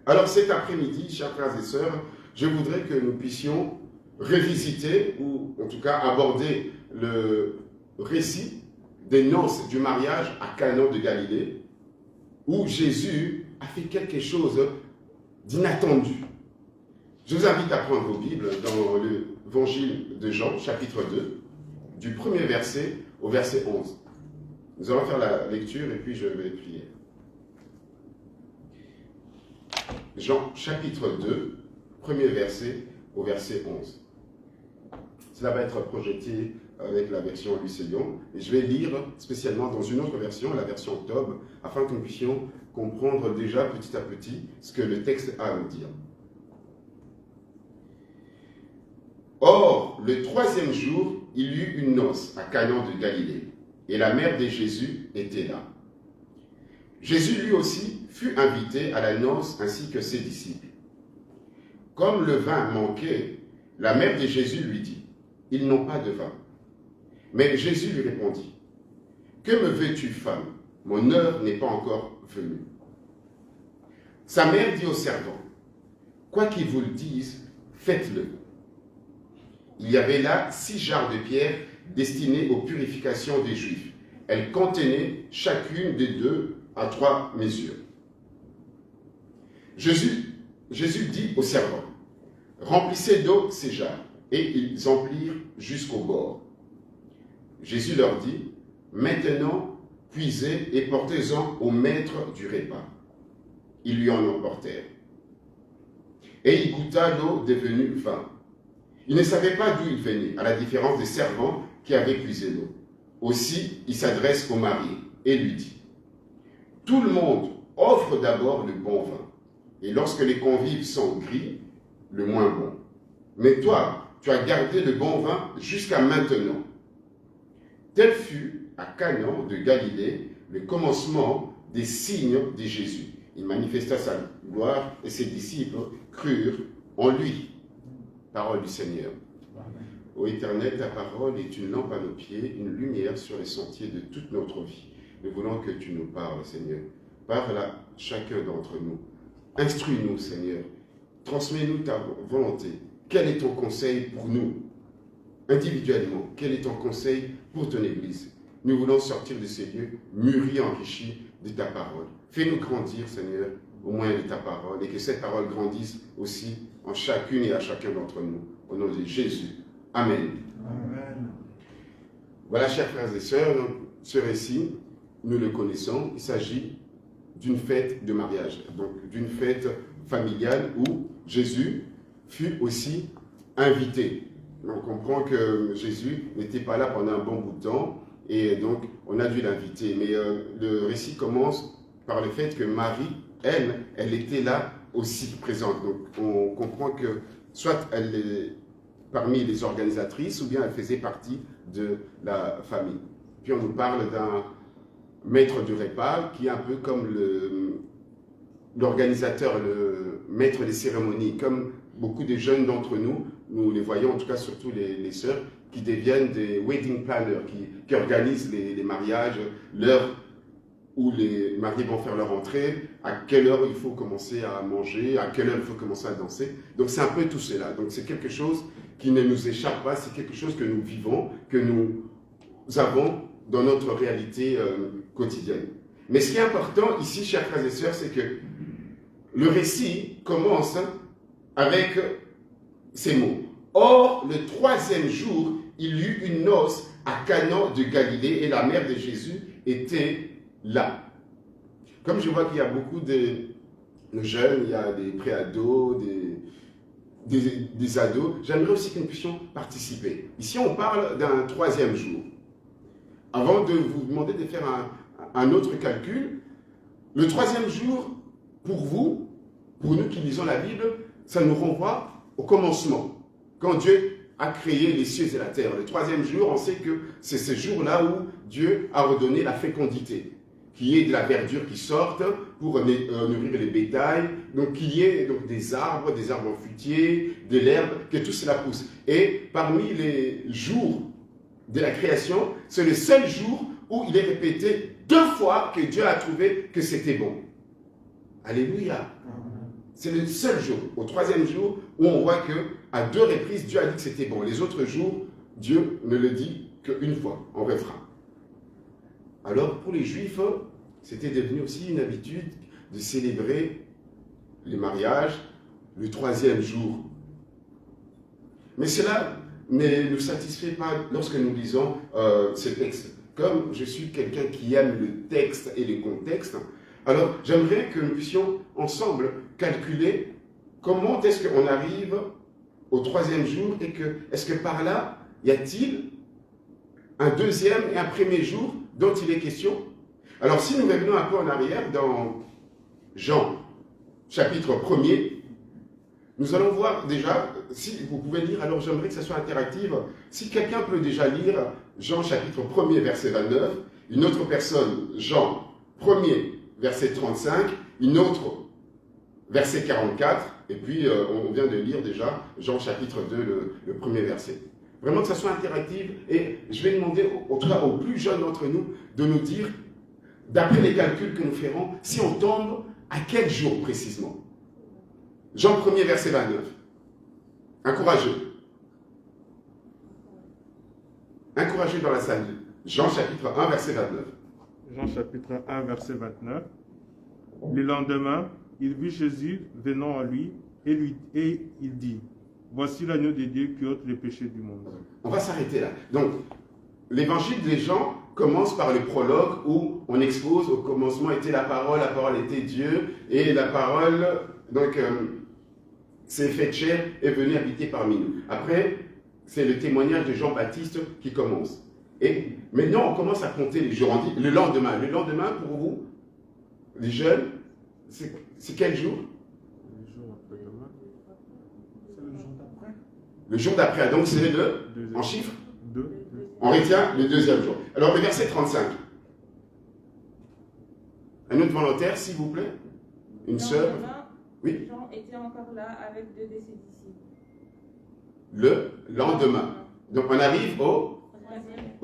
Alors cet après-midi, chers frères et sœurs, je voudrais que nous puissions revisiter, ou en tout cas aborder le récit des noces du mariage à Cana de Galilée, où Jésus a fait quelque chose d'inattendu. Je vous invite à prendre vos Bibles dans l'évangile de Jean, chapitre 2, du premier verset au verset 11. Nous allons faire la lecture et puis je vais prier. Jean, chapitre 2, premier verset au verset 11. Cela va être projeté avec la version Lucélion, et je vais lire spécialement dans une autre version, la version Octobre, afin que nous puissions comprendre déjà petit à petit ce que le texte a à nous dire. Or, le troisième jour, il y eut une noce à Cana de Galilée, et la mère de Jésus était là. Jésus lui aussi fut invité à la noce ainsi que ses disciples. Comme le vin manquait, la mère de Jésus lui dit, « Ils n'ont pas de vin. » Mais Jésus lui répondit, « Que me veux-tu, femme? Mon heure n'est pas encore venue. » Sa mère dit au servant, « Quoi qu'il vous le dise, faites-le. » Il y avait là 6 jarres de pierre destinées aux purifications des Juifs. Elles contenaient chacune des 2 à 3 mesures. Jésus dit aux servants, « Remplissez d'eau ces jarres. » Et ils emplirent jusqu'au bord. Jésus leur dit, « Maintenant, puisez et portez-en au maître du repas. » Ils lui en emportèrent. Et il goûta l'eau devenue vin. Il ne savait pas d'où il venait, à la différence des servants qui avaient puisé l'eau. Aussi, il s'adresse au marié et lui dit, « Tout le monde offre d'abord le bon vin, et lorsque les convives sont gris, le moins bon. Mais toi, tu as gardé le bon vin jusqu'à maintenant. » Tel fut, à Cana de Galilée, le commencement des signes de Jésus. Il manifesta sa gloire et ses disciples crurent en lui. Parole du Seigneur. Ô Éternel, ta parole est une lampe à nos pieds, une lumière sur les sentiers de toute notre vie. Nous voulons que tu nous parles, Seigneur. Parle à chacun d'entre nous. Instruis-nous, Seigneur. Transmets-nous ta volonté. Quel est ton conseil pour nous? Individuellement, quel est ton conseil pour ton Église? Nous voulons sortir de ces lieux mûris, enrichis de ta parole. Fais-nous grandir, Seigneur, au moins de ta parole, et que cette parole grandisse aussi en chacune et à chacun d'entre nous. Au nom de Jésus. Amen. Amen. Voilà, chers frères et sœurs, ce récit, nous le connaissons. Il s'agit d'une fête de mariage, donc d'une fête familiale où Jésus fut aussi invité. On comprend que Jésus n'était pas là pendant un bon bout de temps, et donc on a dû l'inviter. Mais le récit commence par le fait que Marie, elle était là aussi présente. Donc on comprend que soit elle est parmi les organisatrices, ou bien elle faisait partie de la famille. Puis on nous parle d'un maître du repas, qui est un peu comme l'organisateur, le maître des cérémonies, comme beaucoup de jeunes d'entre nous, nous les voyons, en tout cas surtout les sœurs, qui deviennent des wedding planners, qui organisent les mariages, l'heure où les mariés vont faire leur entrée, à quelle heure il faut commencer à manger, à quelle heure il faut commencer à danser. Donc c'est un peu tout cela. Donc c'est quelque chose qui ne nous échappe pas, c'est quelque chose que nous vivons, que nous avons dans notre réalité quotidienne. Mais ce qui est important ici, chers frères et sœurs, c'est que le récit commence avec ces mots. Or, le 3e jour, il y eut une noce à Cana de Galilée et la mère de Jésus était là. Comme je vois qu'il y a beaucoup de jeunes, il y a des préados, des ados, j'aimerais aussi que nous puissions participer. Ici, on parle d'un 3e jour. Avant de vous demander de faire un autre calcul, le 3e jour, pour vous, pour nous qui lisons la Bible, ça nous renvoie au commencement. Quand Dieu a créé les cieux et la terre. Le 3e jour, on sait que c'est ce jour-là où Dieu a redonné la fécondité, qu'il y ait de la verdure qui sorte pour nourrir les bétails, donc qu'il y ait donc des arbres fruitiers, de l'herbe, que tout cela pousse. Et parmi les jours de la création, c'est le seul jour où il est répété 2 fois que Dieu a trouvé que c'était bon. Alléluia. C'est le seul jour, au 3e jour, où on voit qu'à 2 reprises, Dieu a dit que c'était bon. Les autres jours, Dieu ne le dit qu'une fois, en refrain. Alors, pour les Juifs, c'était devenu aussi une habitude de célébrer les mariages le 3e jour. Mais cela ne nous satisfait pas lorsque nous lisons ce texte. Comme je suis quelqu'un qui aime le texte et le contexte, alors j'aimerais que nous puissions ensemble calculer comment est-ce qu'on arrive au 3e jour et est-ce que par là, y a-t-il un 2e et un 1er jour dont il est question? Alors si nous revenons un peu en arrière dans Jean, chapitre 1er, nous allons voir déjà, si vous pouvez lire, alors j'aimerais que ça soit interactif, si quelqu'un peut déjà lire Jean chapitre 1er verset 29, une autre personne, Jean 1er verset 35, une autre verset 44, et puis on vient de lire déjà Jean chapitre 2, le 1er verset. Vraiment que ça soit interactif, et je vais demander, en tout cas aux plus jeunes d'entre nous, de nous dire, d'après les calculs que nous ferons, si on tombe à quel jour précisément. Jean 1er verset 29. Encourageux. Encourageux dans la salle. Jean chapitre 1 verset 29. Jean chapitre 1 verset 29. Le lendemain, il vit Jésus venant à lui et il dit, voici l'agneau de Dieu qui ôte les péchés du monde. On va s'arrêter là. Donc, l'évangile des Jean commence par le prologue où on expose au commencement était la parole était Dieu, et la parole, donc, s'est faite chair et venue habiter parmi nous. Après, c'est le témoignage de Jean-Baptiste qui commence. Et maintenant, on commence à compter les jours. On dit le lendemain. Le lendemain, pour vous, les jeunes, c'est quel jour? Le jour après-demain. C'est le jour d'après. Le jour d'après. Donc, c'est en chiffres 2. On retient le 2e jour. Alors, le verset 35. Un autre volontaire, s'il vous plaît? Une sœur? Oui. Jean était encore là avec 2 de ses disciples. Le lendemain. Donc, on arrive au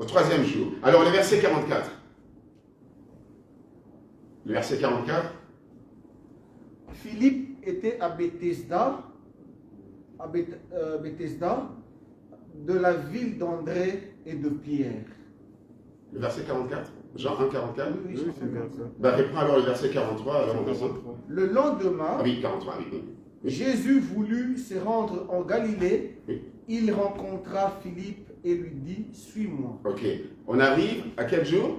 3e jour. Alors, le verset 44. Le verset 44. Philippe était à Bethesda, de la ville d'André et de Pierre. Le verset 44. Jean 1, 44. Oui, c'est bien ça. Ben, reprends alors le verset 43. Alors, on descend. Le lendemain, Ah oui, 43, oui. Jésus voulut se rendre en Galilée. Oui. Il rencontra Philippe et lui dit, suis-moi. Ok. On arrive à quel jour?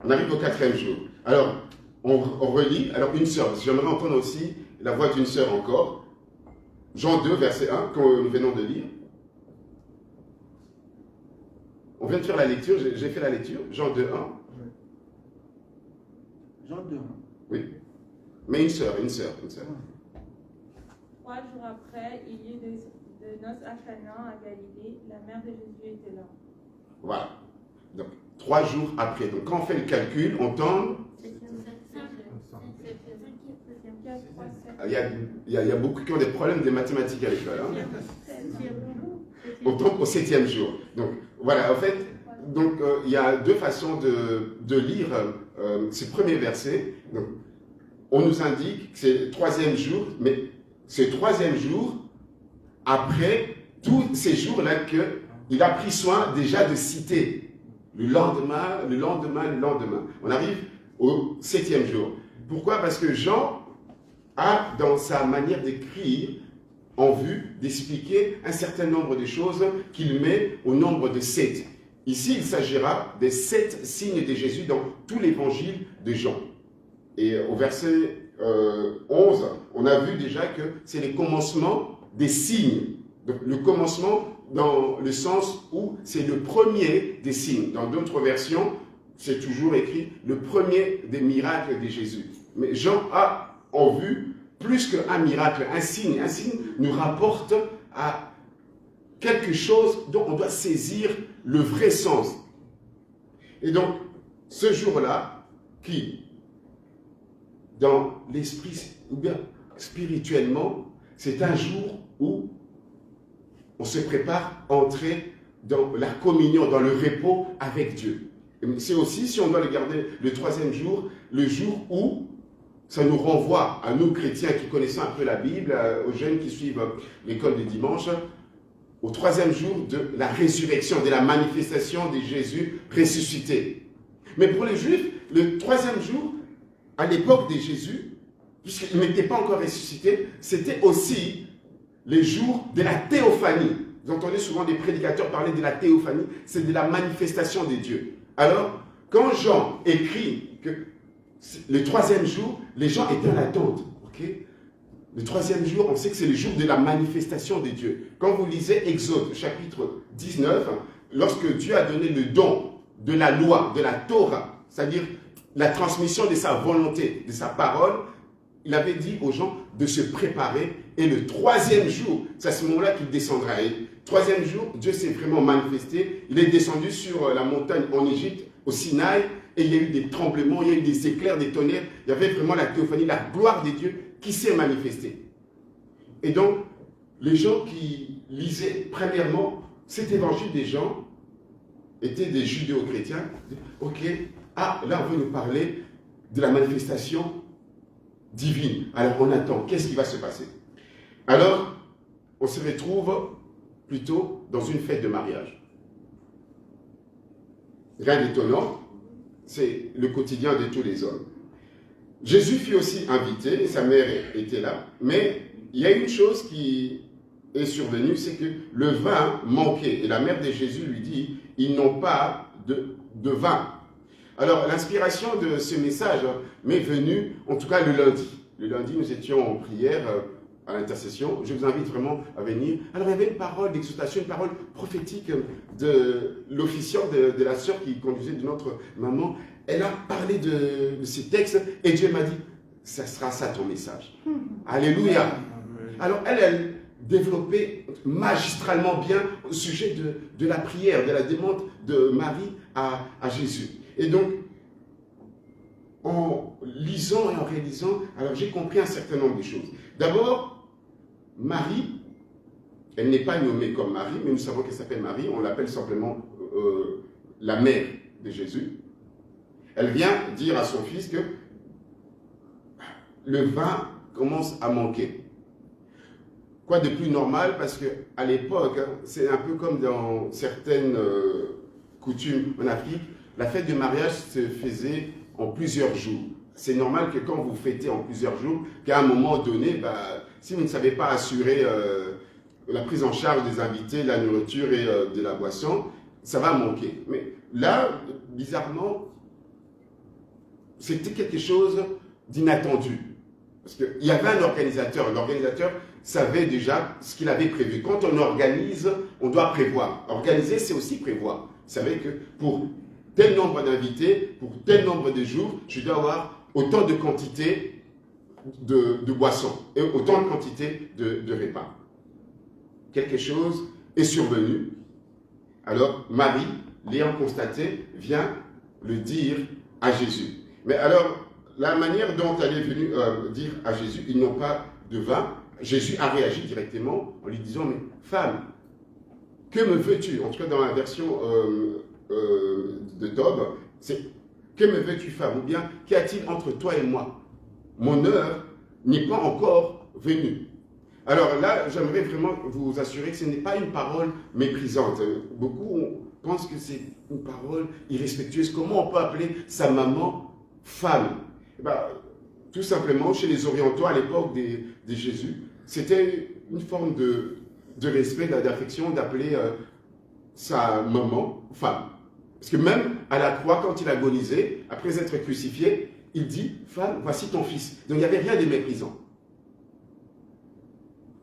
On arrive au 4e jour. Alors, on relit. Alors, une sœur. J'aimerais entendre aussi la voix d'une sœur encore. Jean 2, verset 1, que nous venons de lire. On vient de faire la lecture. J'ai fait la lecture. Jean 2, 1. Jean 2. Oui. Mais une sœur. 3 jours après, il y eut de noces à Cana, à Galilée. La mère de Jésus était là. Voilà. Donc, 3 jours après. Donc, quand on fait le calcul, on tombe. Il y a beaucoup qui ont des problèmes de mathématiques à l'école. Hein. On tombe au 7e jour. Donc, voilà. En fait, donc, il y a 2 façons de lire ces premiers versets. Donc, on nous indique que c'est le 3e jour, mais c'est le 3e jour après tous ces jours-là qu'il a pris soin déjà de citer. Le lendemain. On arrive au 7e jour. Pourquoi? Parce que Jean a, dans sa manière d'écrire, en vue d'expliquer un certain nombre de choses qu'il met au nombre de 7. Ici, il s'agira des 7 signes de Jésus dans tout l'évangile de Jean. Et au verset 11, on a vu déjà que c'est le commencement des signes. Donc, le commencement dans le sens où c'est le premier des signes. Dans d'autres versions, c'est toujours écrit le premier des miracles de Jésus. Mais Jean a en vue plus qu'un miracle, un signe. Un signe nous rapporte à quelque chose dont on doit saisir le vrai sens. Et donc, ce jour-là, qui, dans l'esprit, ou bien spirituellement, c'est un jour où on se prépare à entrer dans la communion, dans le repos avec Dieu. C'est aussi, si on doit le garder, le 3e jour, le jour où ça nous renvoie à nous chrétiens qui connaissons un peu la Bible, aux jeunes qui suivent l'école du dimanche, au 3e jour de la résurrection, de la manifestation de Jésus ressuscité. Mais pour les Juifs, le 3e jour, à l'époque de Jésus, puisqu'il n'était pas encore ressuscité, c'était aussi les jours de la théophanie. Vous entendez souvent des prédicateurs parler de la théophanie, c'est de la manifestation de Dieu. Alors, quand Jean écrit que le 3e jour, les gens étaient en attente. Okay? Le 3e jour, on sait que c'est le jour de la manifestation de Dieu. Quand vous lisez Exode, chapitre 19, lorsque Dieu a donné le don de la loi, de la Torah, c'est-à-dire la transmission de sa volonté, de sa parole, il avait dit aux gens de se préparer. Et le 3e jour, c'est à ce moment-là qu'il descendra. Et le 3e jour, Dieu s'est vraiment manifesté. Il est descendu sur la montagne en Égypte, au Sinaï, et il y a eu des tremblements, il y a eu des éclairs, des tonnerres. Il y avait vraiment la théophanie, la gloire de Dieu qui s'est manifestée. Et donc, les gens qui lisaient, premièrement, cet évangile des gens étaient des judéo-chrétiens. Ok, là on veut nous parler de la manifestation divine. Alors on attend, qu'est-ce qui va se passer? Alors, on se retrouve plutôt dans une fête de mariage. Rien d'étonnant, c'est le quotidien de tous les hommes. Jésus fut aussi invité, et sa mère était là. Mais il y a une chose qui est survenue, c'est que le vin manquait. Et la mère de Jésus lui dit, ils n'ont pas de vin. Alors, l'inspiration de ce message m'est venue, en tout cas le lundi. Le lundi, nous étions en prière à l'intercession. Je vous invite vraiment à venir. Alors, il y avait une parole d'exhortation, une parole prophétique de l'officiant de la sœur qui conduisait de notre maman. Elle a parlé de ces textes et Dieu m'a dit, ça sera ça ton message. Alléluia. Alors, elle développait magistralement bien au sujet de la prière, de la demande de Marie à Jésus. Et donc, en lisant et en réalisant, alors j'ai compris un certain nombre de choses. D'abord, Marie, elle n'est pas nommée comme Marie, mais nous savons qu'elle s'appelle Marie, on l'appelle simplement la mère de Jésus. Elle vient dire à son fils que le vin commence à manquer. Quoi de plus normal, parce qu'à l'époque, c'est un peu comme dans certaines coutumes en Afrique, la fête de mariage se faisait en plusieurs jours. C'est normal que quand vous fêtez en plusieurs jours, qu'à un moment donné, si vous ne savez pas assurer la prise en charge des invités, la nourriture et de la boisson, ça va manquer. Mais là, bizarrement, c'était quelque chose d'inattendu. Parce qu'il y avait un organisateur. L'organisateur savait déjà ce qu'il avait prévu. Quand on organise, on doit prévoir. Organiser, c'est aussi prévoir. Vous savez que pour tel nombre d'invités, pour tel nombre de jours, je dois avoir autant de quantité de boissons et autant de quantité de repas. Quelque chose est survenu. Alors, Marie, l'ayant constaté, vient le dire à Jésus. Mais alors, la manière dont elle est venue dire à Jésus, ils n'ont pas de vin, Jésus a réagi directement en lui disant, mais femme, que me veux-tu? En tout cas, dans la version de Tob, c'est que me veux-tu, femme? Ou bien, qu'y a-t-il entre toi et moi? Mon heure n'est pas encore venue. Alors là, j'aimerais vraiment vous assurer que ce n'est pas une parole méprisante. Beaucoup pensent que c'est une parole irrespectueuse. Comment on peut appeler sa maman femme? Tout simplement, chez les Orientaux, à l'époque de Jésus, c'était une forme de respect, d'affection, d'appeler sa maman femme. Parce que même à la croix, quand il agonisait, après être crucifié, il dit, femme, voici ton fils. Donc il n'y avait rien de méprisant.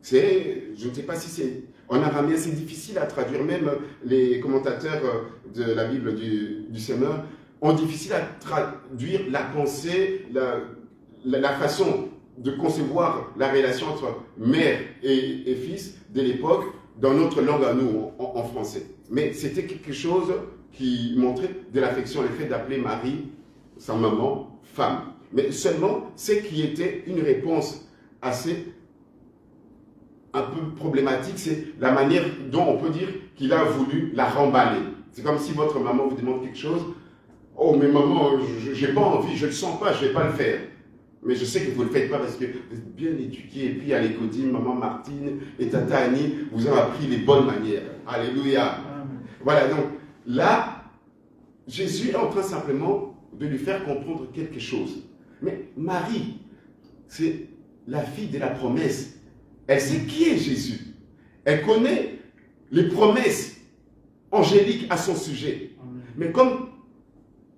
Je ne sais pas si c'est en araméen, c'est difficile à traduire. Même les commentateurs de la Bible du Seigneur ont difficile à traduire la pensée, la façon de concevoir la relation entre mère et fils de l'époque dans notre langue à nous, en français. Mais c'était quelque chose qui montrait de l'affection, le fait d'appeler Marie, sa maman, femme. Mais seulement, c'est qui était une réponse assez un peu problématique, c'est la manière dont on peut dire qu'il a voulu la remballer. C'est comme si votre maman vous demande quelque chose. Oh, mais maman, j'ai pas envie, je ne le sens pas, je ne vais pas le faire. Mais je sais que vous ne le faites pas parce que vous êtes bien éduqués. Et puis à l'école, maman Martine et tata Annie vous ont appris les bonnes manières. Alléluia. Voilà, donc là, Jésus est en train simplement de lui faire comprendre quelque chose. Mais Marie, c'est la fille de la promesse. Elle sait qui est Jésus. Elle connaît les promesses angéliques à son sujet. Mais comme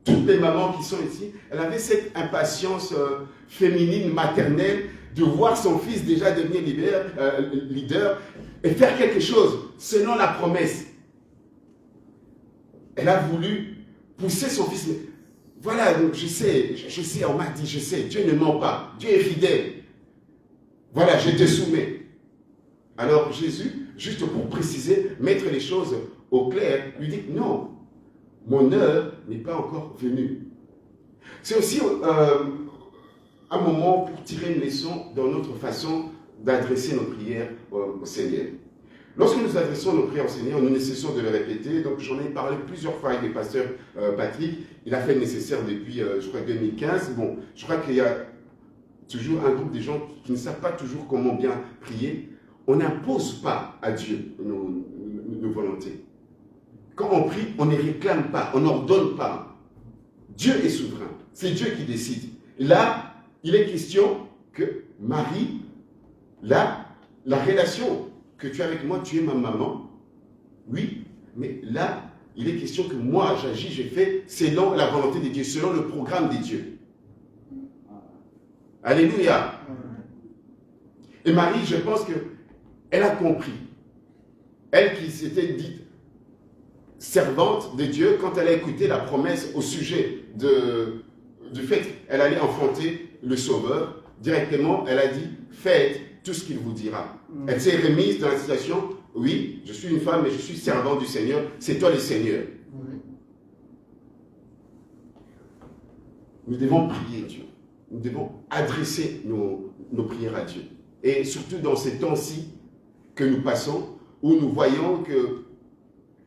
toutes les mamans qui sont ici, elle avait cette impatience féminine, maternelle, de voir son fils déjà devenir leader et faire quelque chose selon la promesse. Elle a voulu pousser son fils. Mais voilà, donc je sais, on m'a dit, je sais, Dieu ne ment pas, Dieu est fidèle. Voilà, je te soumets. Alors Jésus, juste pour préciser, mettre les choses au clair, lui dit non, mon heure n'est pas encore venue. C'est aussi un moment pour tirer une leçon dans notre façon d'adresser nos prières au Seigneur. Lorsque nous adressons nos prières au Seigneur, nous ne cessons de le répéter. Donc j'en ai parlé plusieurs fois avec le pasteur Patrick. Il a fait le nécessaire depuis, je crois, 2015. Bon, je crois qu'il y a toujours un groupe de gens qui ne savent pas toujours comment bien prier. On n'impose pas à Dieu nos volontés. Quand on prie, on ne réclame pas, on n'ordonne pas. Dieu est souverain. C'est Dieu qui décide. Là, il est question que Marie, là, la relation que tu as avec moi, tu es ma maman. Oui, mais là, il est question que moi, j'agis, je fais selon la volonté de Dieu, selon le programme de Dieu. Alléluia. Et Marie, je pense qu'elle a compris. Elle qui s'était dite servante de Dieu, quand elle a écouté la promesse au sujet du fait qu'elle allait enfanter le Sauveur, directement, elle a dit, faites tout ce qu'il vous dira. Elle s'est remise dans la situation, oui, je suis une femme, mais je suis servante du Seigneur, c'est toi le Seigneur. Nous devons prier Dieu. Nous devons adresser nos prières à Dieu. Et surtout dans ces temps-ci que nous passons, où nous voyons que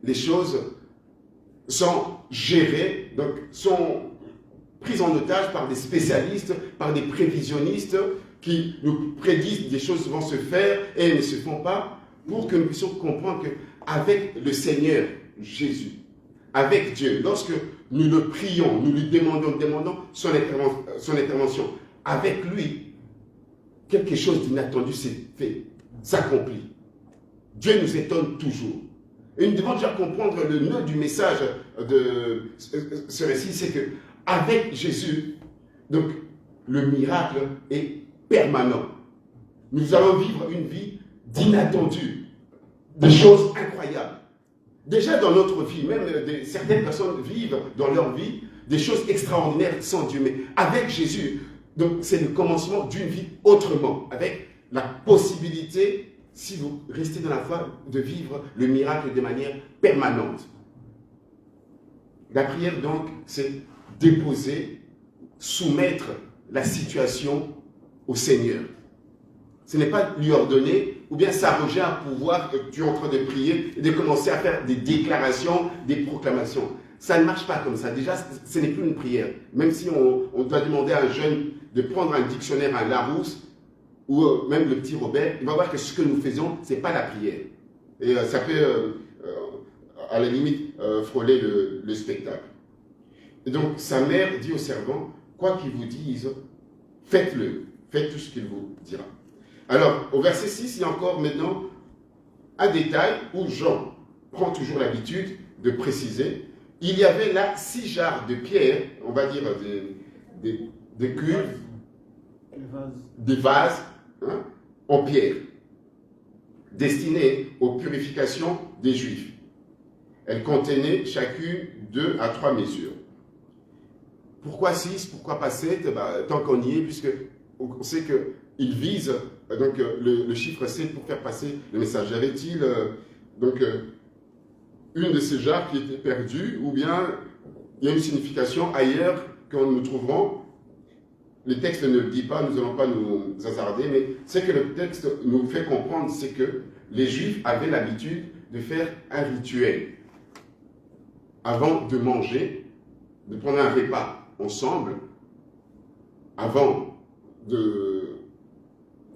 les choses sont gérées, donc sont prises en otage par des spécialistes, par des prévisionnistes qui nous prédisent des choses vont se faire et elles ne se font pas, pour que nous puissions comprendre qu'avec le Seigneur Jésus, avec Dieu, lorsque nous le prions, nous lui demandons son intervention, avec lui, quelque chose d'inattendu s'est fait, s'accomplit. Dieu nous étonne toujours. Et nous devons déjà comprendre le nœud du message de ce récit, c'est que avec Jésus, donc le miracle est permanent. Nous allons vivre une vie d'inattendu, des choses incroyables. Déjà dans notre vie, même certaines personnes vivent dans leur vie des choses extraordinaires sans Dieu, mais avec Jésus, donc c'est le commencement d'une vie autrement, avec la possibilité, si vous restez dans la foi, de vivre le miracle de manière permanente. La prière donc, c'est déposer, soumettre la situation au Seigneur. Ce n'est pas lui ordonner ou bien s'arroger un pouvoir que tu es en train de prier et de commencer à faire des déclarations, des proclamations. Ça ne marche pas comme ça. Déjà, ce n'est plus une prière. Même si on doit demander à un jeune de prendre un dictionnaire, un Larousse, ou même le petit Robert, il va voir que ce que nous faisons, ce n'est pas la prière. Et ça peut, à la limite, frôler le spectacle. Et donc, sa mère dit au servant, quoi qu'il vous dise, faites-le, faites tout ce qu'il vous dira. Alors, au verset 6, il y a encore maintenant un détail où Jean prend toujours l'habitude de préciser. Il y avait là 6 jarres de pierre, on va dire des cuves, des vases, hein, en pierre, destinés aux purifications des Juifs. Elles contenaient chacune 2 à 3 mesures. Pourquoi 6? Pourquoi pas 7? Tant qu'on y est, puisque on sait qu'il vise donc, le chiffre 7 pour faire passer le message. Y avait-il une de ces jarres qui était perdue, ou bien il y a une signification ailleurs que nous trouverons? Le texte ne le dit pas, nous n'allons pas nous hasarder, mais ce que le texte nous fait comprendre, c'est que les Juifs avaient l'habitude de faire un rituel avant de manger, de prendre un repas ensemble, avant de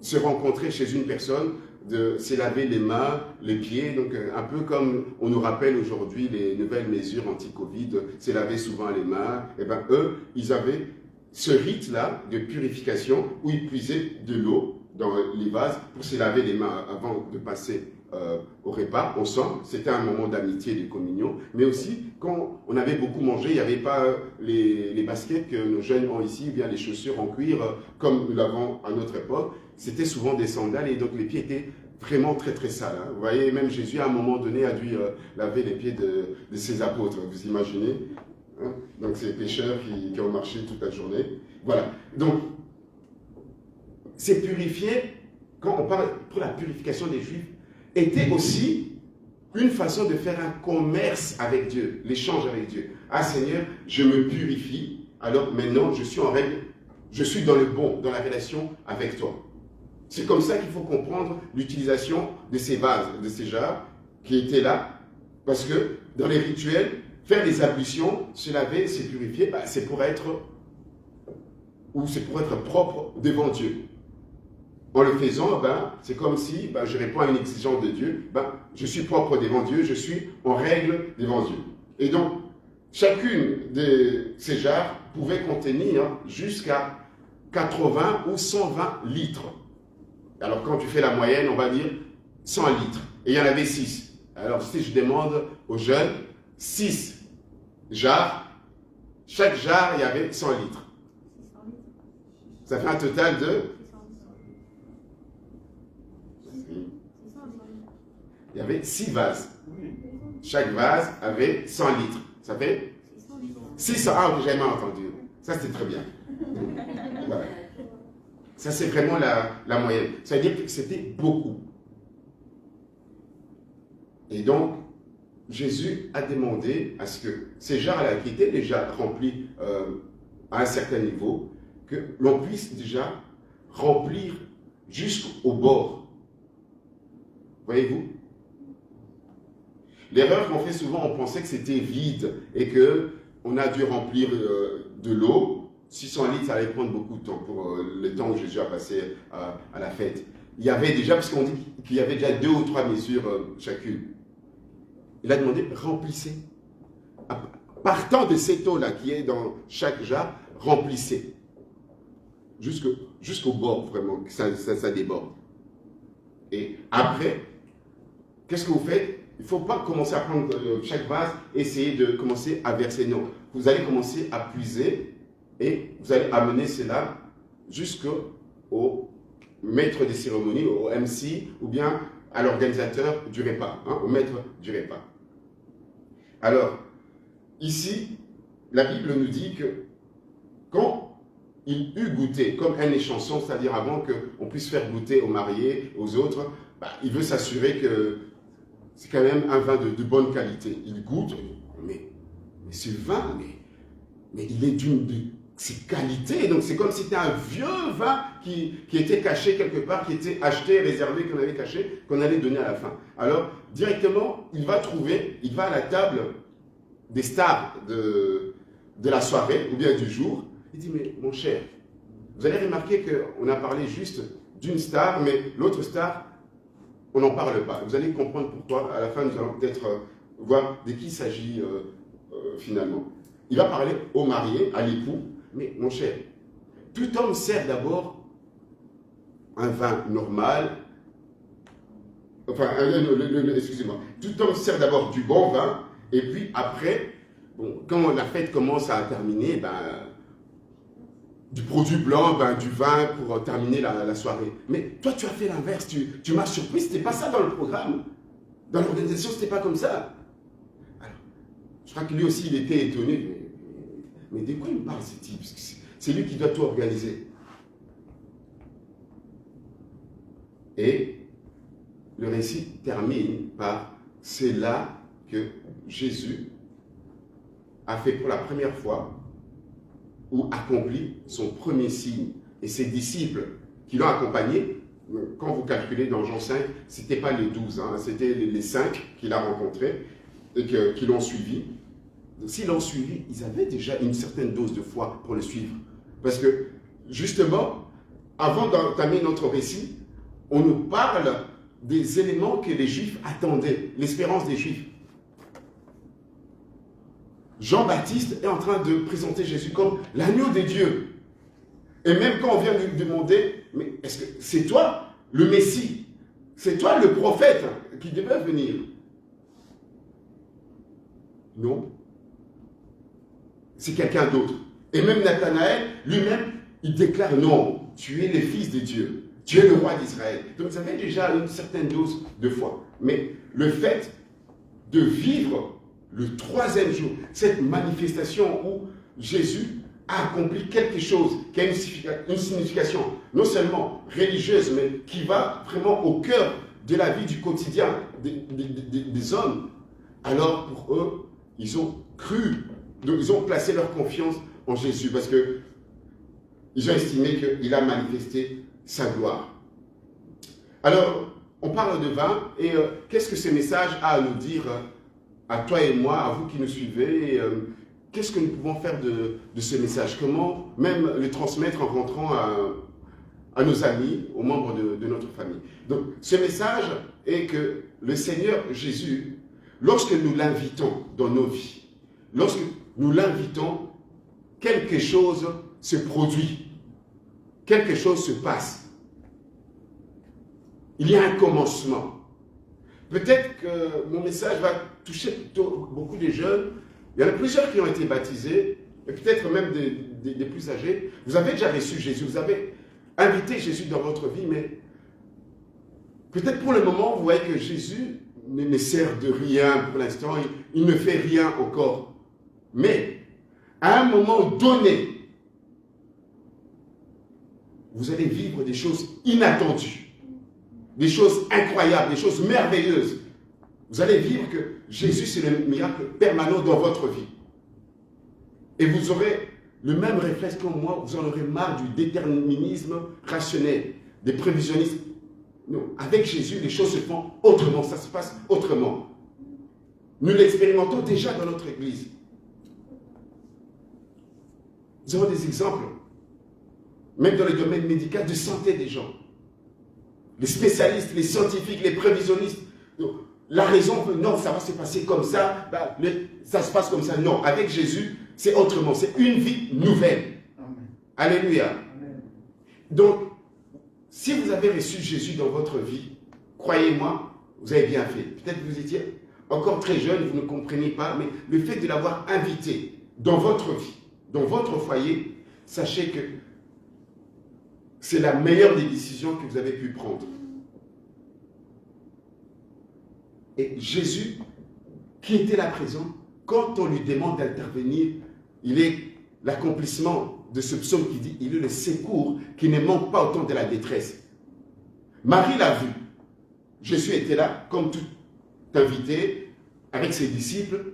se rencontrer chez une personne, de se laver les mains, les pieds, donc un peu comme on nous rappelle aujourd'hui les nouvelles mesures anti-Covid, se laver souvent les mains, et bien eux, ils avaient ce rite-là de purification où ils puisaient de l'eau dans les vases pour se laver les mains avant de passer au repas ensemble. C'était un moment d'amitié et de communion, mais aussi quand on avait beaucoup mangé, il n'y avait pas les baskets que nos jeunes ont ici, ou bien les chaussures en cuir comme nous l'avons à notre époque. C'était souvent des sandales et donc les pieds étaient vraiment très très sales. Hein. Vous voyez, même Jésus à un moment donné a dû laver les pieds de ses apôtres, vous imaginez hein. Donc ces pécheurs qui ont marché toute la journée. Voilà, donc c'est purifié, quand on parle pour la purification des Juifs, était aussi une façon de faire un commerce avec Dieu, l'échange avec Dieu. Ah Seigneur, je me purifie, alors maintenant je suis en règle, je suis dans le bon, dans la relation avec toi. C'est comme ça qu'il faut comprendre l'utilisation de ces vases, de ces jarres qui étaient là, parce que dans les rituels, faire des ablutions, se laver, se purifier, bah, c'est pour être propre devant Dieu. En le faisant, ben, c'est comme si je réponds à une exigence de Dieu. Je suis propre devant Dieu, je suis en règle devant Dieu. Et donc, chacune de ces jarres pouvait contenir jusqu'à 80 ou 120 litres. Alors, quand tu fais la moyenne, on va dire 100 litres. Et il y en avait 6. Alors, si je demande aux jeunes, 6 jarres, chaque jarre, il y avait 100 litres. Ça fait un total de... Il y avait 6 vases. Chaque vase avait 100 litres. Ça fait 600. Ah, j'ai jamais entendu. Ça, c'était très bien. Voilà. Ça, c'est vraiment la moyenne. Ça veut dire que c'était beaucoup. Et donc, Jésus a demandé à ce que ces jarres-là, qui étaient déjà remplis à un certain niveau, que l'on puisse déjà remplir jusqu'au bord. Voyez-vous? L'erreur qu'on fait souvent, on pensait que c'était vide et qu'on a dû remplir de l'eau. 600 litres, ça allait prendre beaucoup de temps pour le temps où Jésus a passé à la fête. Il y avait déjà, parce qu'on dit qu'il y avait déjà 2 ou 3 mesures chacune. Il a demandé, remplissez. Partant de cette eau-là qui est dans chaque jarre, remplissez. Jusqu'au bord, vraiment, que ça déborde. Et après, qu'est-ce que vous faites? Il ne faut pas commencer à prendre chaque vase et essayer de commencer à verser. Non, vous allez commencer à puiser et vous allez amener cela jusqu'au maître des cérémonies, au MC, ou bien à l'organisateur du repas, hein, au maître du repas. Alors, ici, la Bible nous dit que quand il eut goûté, comme un échanson, c'est-à-dire avant qu'on puisse faire goûter aux mariés, aux autres, il veut s'assurer que c'est quand même un vin de bonne qualité. Il goûte, mais ce vin, mais il est de ces qualités. Donc c'est comme si c'était un vieux vin qui était caché quelque part, qui était acheté, réservé, qu'on avait caché, qu'on allait donner à la fin. Alors, directement, il va à la table des stars de la soirée, ou bien du jour. Il dit, mais mon cher, vous allez remarquer qu'on a parlé juste d'une star, mais l'autre star, on n'en parle pas. Vous allez comprendre pourquoi. À la fin, nous allons peut-être voir de qui il s'agit finalement. Il va parler au marié, à l'époux. Mais mon cher, tout homme sert d'abord un vin normal. Enfin, excusez-moi. Tout homme sert d'abord du bon vin. Et puis après, quand la fête commence à terminer, du produit blanc, du vin pour terminer la soirée. Mais toi, tu as fait l'inverse. Tu m'as surpris. Ce n'était pas ça dans le programme. Dans l'organisation, ce n'était pas comme ça. Alors, je crois que lui aussi, il était étonné. Mais de quoi il me parle, ce type? C'est lui qui doit tout organiser. Et le récit termine par « C'est là que Jésus a fait pour la première fois ou accompli son premier signe. » Et ses disciples qui l'ont accompagné, quand vous calculez dans Jean 5, ce n'était pas les 12, hein, c'était les 5 qu'il a rencontrés et qui l'ont suivi. S'ils l'ont suivi, ils avaient déjà une certaine dose de foi pour le suivre. Parce que, justement, avant d'entamer notre récit, on nous parle des éléments que les Juifs attendaient, l'espérance des Juifs. Jean-Baptiste est en train de présenter Jésus comme l'agneau de Dieu. Et même quand on vient lui demander, mais est-ce que c'est toi le Messie? C'est toi le prophète qui devait venir? Non. C'est quelqu'un d'autre. Et même Nathanaël, lui-même, il déclare non, tu es le Fils de Dieu. Tu es le roi d'Israël. Donc vous avez déjà une certaine dose de foi. Mais le fait de vivre le 3e jour, cette manifestation où Jésus a accompli quelque chose qui a une signification non seulement religieuse, mais qui va vraiment au cœur de la vie du quotidien des hommes, alors pour eux, ils ont cru, ils ont placé leur confiance en Jésus parce que ils ont estimé qu'il a manifesté sa gloire. Alors, on parle de vin, et qu'est-ce que ce message a à nous dire à toi et moi, à vous qui nous suivez? Qu'est-ce que nous pouvons faire de ce message? Comment même le transmettre en rentrant à nos amis, aux membres de notre famille? Donc, ce message est que le Seigneur Jésus, lorsque nous l'invitons dans nos vies, lorsque nous l'invitons, quelque chose se produit, quelque chose se passe. Il y a un commencement. Peut-être que mon message va toucher plutôt beaucoup de jeunes. Il y en a plusieurs qui ont été baptisés, et peut-être même des plus âgés. Vous avez déjà reçu Jésus, vous avez invité Jésus dans votre vie, mais peut-être pour le moment, vous voyez que Jésus ne sert de rien pour l'instant, il ne fait rien encore. Mais, à un moment donné, vous allez vivre des choses inattendues, des choses incroyables, des choses merveilleuses. Vous allez vivre que Jésus, c'est le miracle permanent dans votre vie. Et vous aurez le même réflexe que moi, vous en aurez marre du déterminisme rationnel, des prévisionnistes. Non, avec Jésus, les choses se font autrement, ça se passe autrement. Nous l'expérimentons déjà dans notre Église. Nous avons des exemples, même dans le domaine médical, de santé des gens. Les spécialistes, les scientifiques, les prévisionnistes, la raison, non, ça va se passer comme ça, ça se passe comme ça. Non, avec Jésus, c'est autrement, c'est une vie nouvelle. Amen. Alléluia. Amen. Donc, si vous avez reçu Jésus dans votre vie, croyez-moi, vous avez bien fait. Peut-être que vous étiez encore très jeune, vous ne comprenez pas, mais le fait de l'avoir invité dans votre vie, dans votre foyer, sachez que c'est la meilleure des décisions que vous avez pu prendre. Et Jésus, qui était là présent, quand on lui demande d'intervenir, il est l'accomplissement de ce psaume qui dit, il est le secours qui ne manque pas au temps de la détresse. Marie l'a vu. Jésus était là, comme tout invité, avec ses disciples.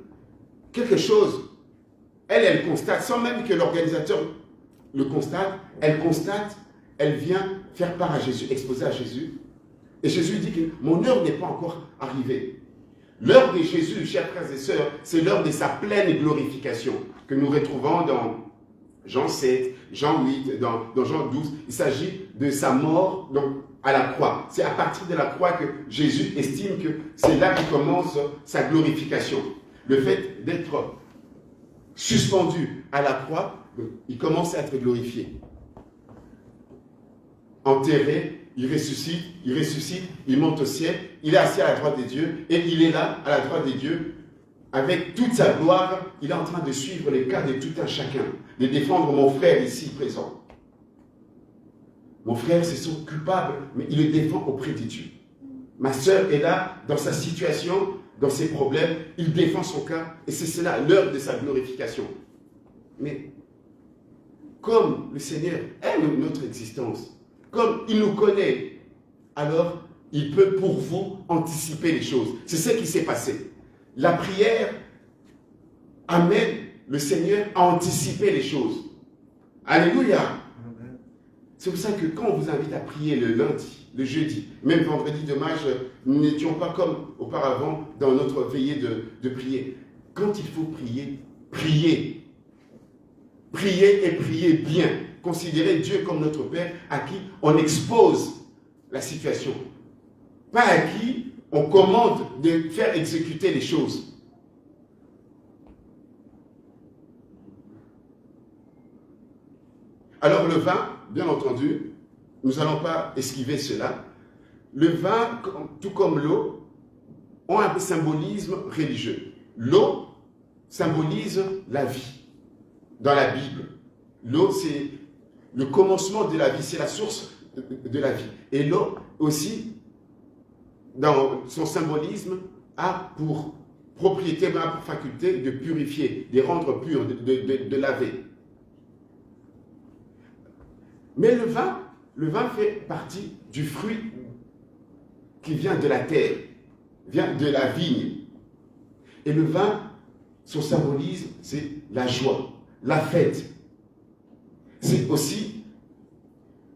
Quelque chose, elle constate, sans même que l'organisateur le constate, elle vient faire part à Jésus, exposer à Jésus. Et Jésus dit que mon heure n'est pas encore arrivée. L'heure de Jésus, chers frères et sœurs, c'est l'heure de sa pleine glorification que nous retrouvons dans Jean 7, Jean 8, dans Jean 12. Il s'agit de sa mort donc, à la croix. C'est à partir de la croix que Jésus estime que c'est là qu'il commence sa glorification. Le fait d'être suspendu à la croix, il commence à être glorifié. Enterré, il ressuscite, il monte au ciel, il est assis à la droite de Dieu, et il est là, à la droite de Dieu, avec toute sa gloire, il est en train de suivre les cas de tout un chacun, de défendre mon frère ici présent. Mon frère, c'est son coupable, mais il le défend auprès de Dieu. Ma sœur est là, dans sa situation, dans ses problèmes, il défend son cas, et c'est cela l'heure de sa glorification. Mais, comme le Seigneur aime notre existence, comme il nous connaît, alors il peut pour vous anticiper les choses. C'est ce qui s'est passé. La prière amène le Seigneur à anticiper les choses. Alléluia. C'est pour ça que quand on vous invite à prier le lundi, le jeudi, même vendredi dommage, nous n'étions pas comme auparavant dans notre veillée de prier. Quand il faut prier, priez. Priez et priez bien. considérer Dieu comme notre Père à qui on expose la situation, pas à qui on commande de faire exécuter les choses. Alors le vin, bien entendu, nous n'allons pas esquiver cela. Le vin, tout comme l'eau, ont un symbolisme religieux. L'eau symbolise la vie dans la Bible. L'eau, c'est le commencement de la vie, c'est la source de la vie. Et l'eau aussi, dans son symbolisme, a pour propriété, a pour faculté de purifier, de rendre pur, de laver. Mais le vin fait partie du fruit qui vient de la terre, vient de la vigne. Et le vin, son symbolisme, c'est la joie, la fête. C'est aussi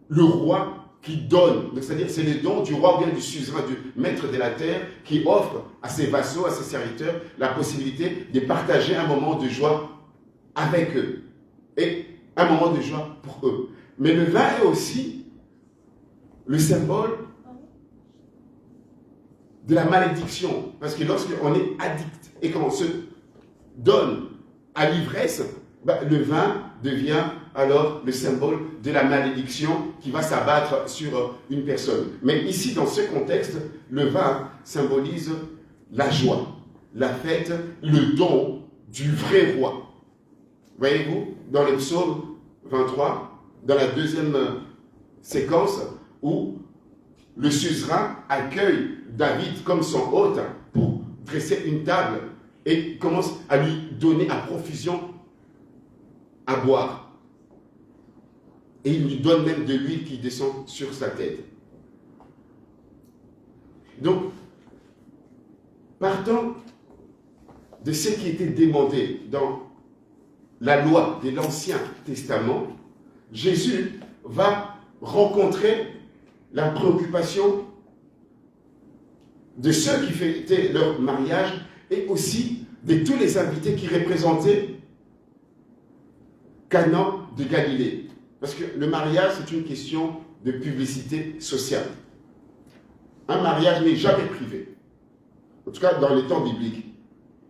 le roi qui donne, c'est-à-dire c'est le don du roi ou bien du suzerain, du maître de la terre, qui offre à ses vassaux, à ses serviteurs, la possibilité de partager un moment de joie avec eux. Et un moment de joie pour eux. Mais le vin est aussi le symbole de la malédiction. Parce que lorsqu'on est addict et qu'on se donne à l'ivresse, le vin devient alors le symbole de la malédiction qui va s'abattre sur une personne. Mais ici, dans ce contexte, le vin symbolise la joie, la fête, le don du vrai roi. Voyez-vous, dans le psaume 23, dans la deuxième séquence, où le suzerain accueille David comme son hôte pour dresser une table et commence à lui donner à profusion à boire. Et il lui donne même de l'huile qui descend sur sa tête. Donc, partant de ce qui était demandé dans la loi de l'Ancien Testament, Jésus va rencontrer la préoccupation de ceux qui fêtaient leur mariage et aussi de tous les invités qui représentaient Cana de Galilée. Parce que le mariage, c'est une question de publicité sociale. Un mariage n'est jamais privé. En tout cas, dans les temps bibliques.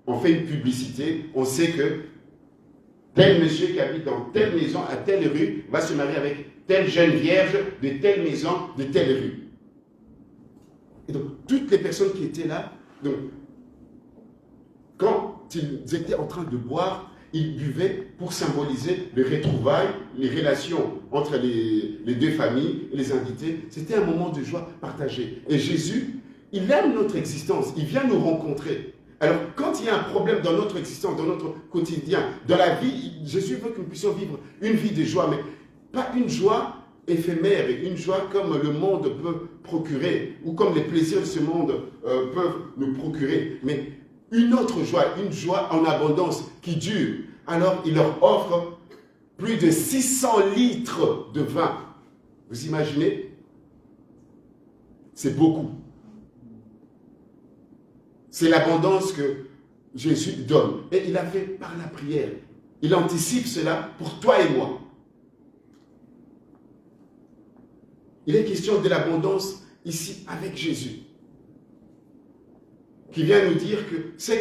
On fait une publicité, on sait que tel monsieur qui habite dans telle maison, à telle rue, va se marier avec telle jeune vierge de telle maison, de telle rue. Et donc, toutes les personnes qui étaient là, donc, quand ils étaient en train de boire, ils buvaient pour symboliser les retrouvailles, les relations entre les deux familles et les invités. C'était un moment de joie partagée. Et Jésus, il aime notre existence, il vient nous rencontrer. Alors, quand il y a un problème dans notre existence, dans notre quotidien, dans la vie, Jésus veut que nous puissions vivre une vie de joie, mais pas une joie éphémère, une joie comme le monde peut procurer, ou comme les plaisirs de ce monde peuvent nous procurer, mais une autre joie, une joie en abondance qui dure. Alors, il leur offre plus de 600 litres de vin. Vous imaginez? C'est beaucoup. C'est l'abondance que Jésus donne. Et il a fait par la prière. Il anticipe cela pour toi et moi. Il est question de l'abondance ici avec Jésus, qui vient nous dire que ce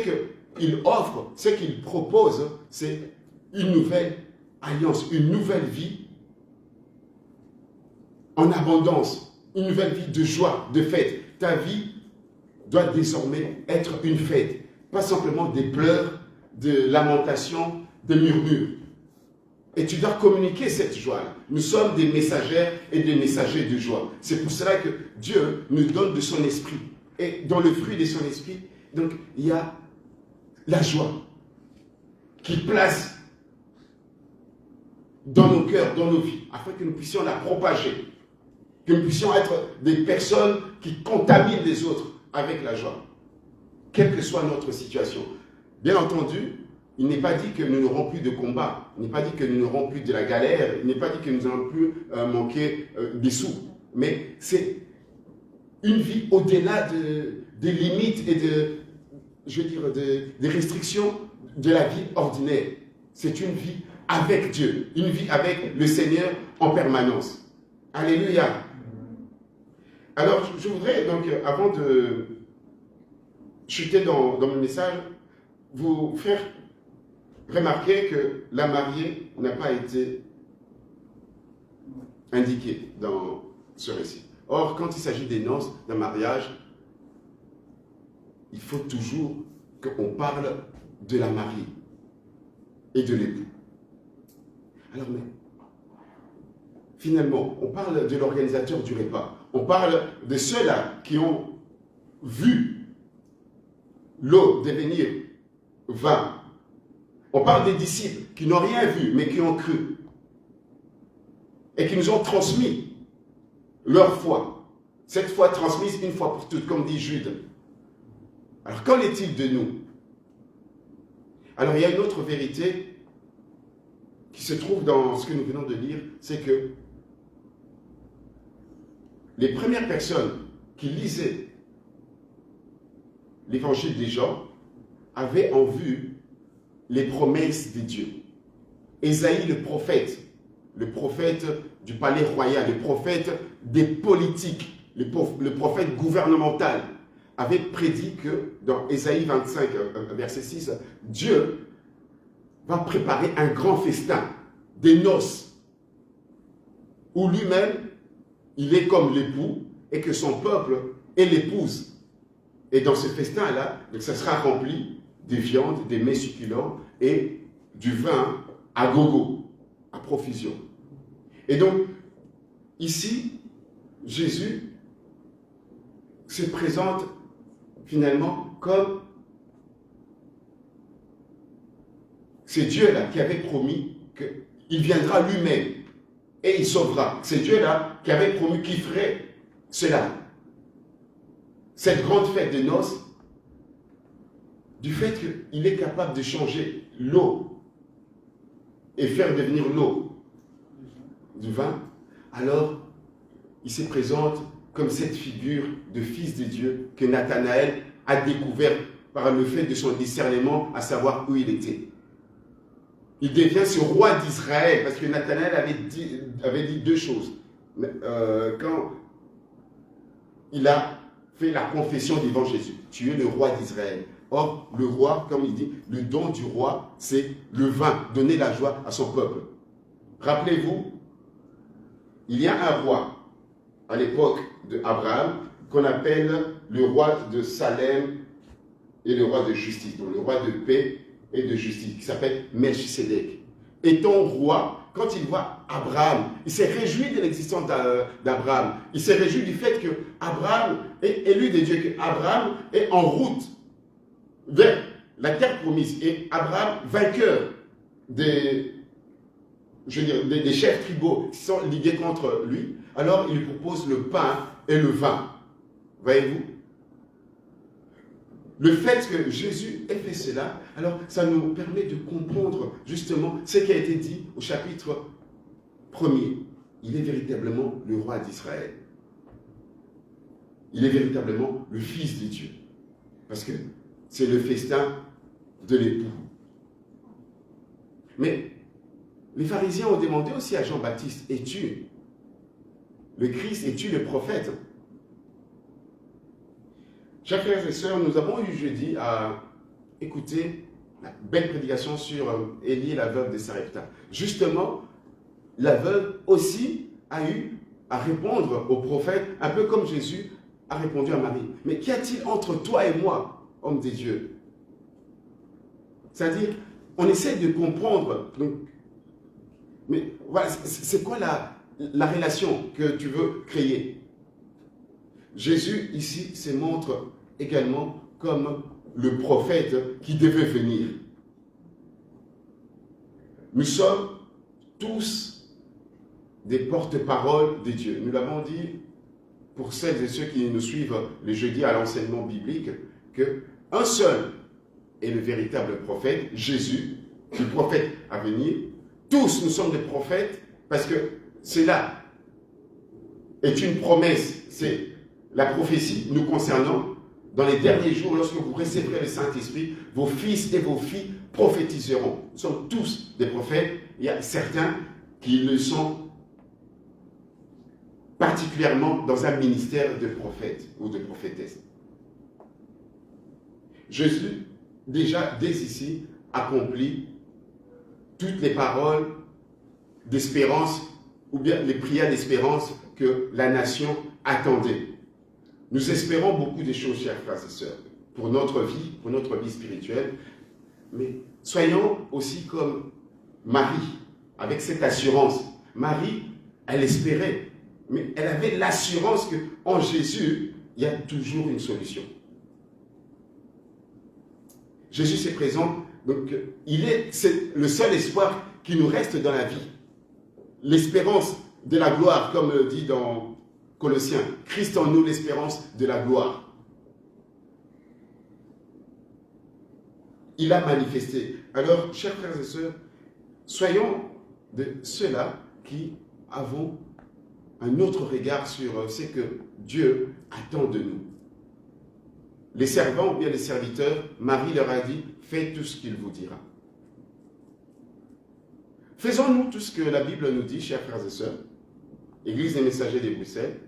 qu'il offre, ce qu'il propose, c'est une nouvelle alliance, une nouvelle vie en abondance, une nouvelle vie de joie, de fête. Ta vie doit désormais être une fête, pas simplement des pleurs, de lamentations, de murmures. Et tu dois communiquer cette joie-là. Nous sommes des messagères et des messagers de joie. C'est pour cela que Dieu nous donne de son esprit. Et dans le fruit de son esprit, donc, il y a la joie qui place dans nos cœurs, dans nos vies, afin que nous puissions la propager, que nous puissions être des personnes qui contaminent les autres avec la joie, quelle que soit notre situation. Bien entendu, il n'est pas dit que nous n'aurons plus de combat, il n'est pas dit que nous n'aurons plus de la galère, il n'est pas dit que nous n'allons plus manquer des sous, mais c'est une vie au-delà des limites et des restrictions de la vie ordinaire. C'est une vie avec Dieu, une vie avec le Seigneur en permanence. Alléluia. Alors, je voudrais donc, avant de chuter dans mon message, vous faire remarquer que la mariée n'a pas été indiquée dans ce récit. Or, quand il s'agit des noces, d'un mariage, il faut toujours qu'on parle de la mariée et de l'époux. Alors, mais finalement, on parle de l'organisateur du repas. On parle de ceux-là qui ont vu l'eau devenir vin. On parle des disciples qui n'ont rien vu, mais qui ont cru. Et qui nous ont transmis leur foi. Cette foi transmise une fois pour toutes, comme dit Jude. Alors, qu'en est-il de nous? Alors, il y a une autre vérité qui se trouve dans ce que nous venons de lire, c'est que les premières personnes qui lisaient l'évangile des Jean avaient en vue les promesses de Dieu. Ésaïe, le prophète du palais royal, le prophète des politiques, le prophète gouvernemental, avait prédit que dans Ésaïe 25, verset 6, Dieu va préparer un grand festin, des noces, où lui-même, il est comme l'époux et que son peuple est l'épouse. Et dans ce festin-là, ça sera rempli des viandes, des mets succulents et du vin à gogo, à profusion. Et donc, ici, Jésus se présente finalement comme c'est Dieu-là qui avait promis qu'il viendra lui-même et il sauvera. C'est Dieu-là qui avait promis qu'il ferait cela. Cette grande fête de noces, du fait qu'il est capable de changer l'eau et faire devenir l'eau du vin, alors il se présente comme cette figure de fils de Dieu que Nathanaël a découvert par le fait de son discernement, à savoir où il était. Il devient ce roi d'Israël, parce que Nathanaël avait dit deux choses. Quand il a fait la confession devant Jésus, tu es le roi d'Israël. Or, le roi, comme il dit, le don du roi, c'est le vin, donner la joie à son peuple. Rappelez-vous, il y a un roi, à l'époque d'Abraham, qu'on appelle le roi de Salem et le roi de justice, donc le roi de paix et de justice, qui s'appelle Melchisédek. Étant roi, quand il voit Abraham, il s'est réjoui de l'existence d'Abraham. Il s'est réjoui du fait qu'Abraham est élu de Dieu, qu'Abraham est en route vers la terre promise. Et Abraham, vainqueur des chefs tribaux qui sont ligués contre lui, alors il lui propose le pain et le vin. Voyez-vous? Le fait que Jésus ait fait cela, alors ça nous permet de comprendre justement ce qui a été dit au chapitre 1er. Il est véritablement le roi d'Israël. Il est véritablement le fils de Dieu. Parce que c'est le festin de l'époux. Mais les pharisiens ont demandé aussi à Jean-Baptiste, es-tu le Christ, es-tu le prophète? Chers frères et sœurs, nous avons eu jeudi à écouter la belle prédication sur Élie, la veuve de Sarepta. Justement, la veuve aussi a eu à répondre au prophète, un peu comme Jésus a répondu à Marie. Mais qu'y a-t-il entre toi et moi, homme de Dieu? C'est-à-dire, on essaie de comprendre. Donc, mais voilà, c'est quoi la relation que tu veux créer? Jésus, ici, se montre également comme le prophète qui devait venir. Nous sommes tous des porte-paroles de Dieu. Nous l'avons dit pour celles et ceux qui nous suivent le jeudi à l'enseignement biblique, qu'un seul est le véritable prophète, Jésus, le prophète à venir. Tous nous sommes des prophètes parce que cela est une promesse, c'est la prophétie nous concernant. Dans les derniers jours, lorsque vous recevrez le Saint-Esprit, vos fils et vos filles prophétiseront. Nous sommes tous des prophètes il y a certains qui le sont particulièrement dans un ministère de prophète ou de prophétesse. Jésus, déjà, dès ici, accomplit toutes les paroles d'espérance ou bien les prières d'espérance que la nation attendait. Nous espérons beaucoup de choses, chers frères et sœurs, pour notre vie spirituelle, mais soyons aussi comme Marie, avec cette assurance. Marie, elle espérait, mais elle avait l'assurance qu'en Jésus, il y a toujours une solution. Jésus se présente, donc c'est le seul espoir qui nous reste dans la vie. L'espérance de la gloire, comme dit dans Colossiens, Christ en nous, l'espérance de la gloire. Il a manifesté. Alors, chers frères et sœurs, soyons de ceux-là qui avons un autre regard sur ce que Dieu attend de nous. Les servants ou bien les serviteurs, Marie leur a dit, faites tout ce qu'il vous dira. Faisons-nous tout ce que la Bible nous dit, chers frères et sœurs, Église des messagers de Bruxelles,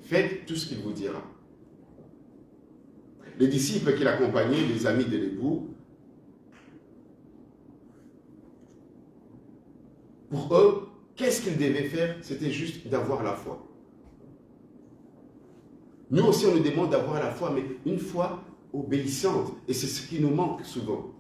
faites tout ce qu'il vous dira. Les disciples qui l'accompagnaient, les amis de l'époux, pour eux, qu'est-ce qu'ils devaient faire? C'était juste d'avoir la foi. Nous aussi, on nous demande d'avoir la foi, mais une foi obéissante. Et c'est ce qui nous manque souvent.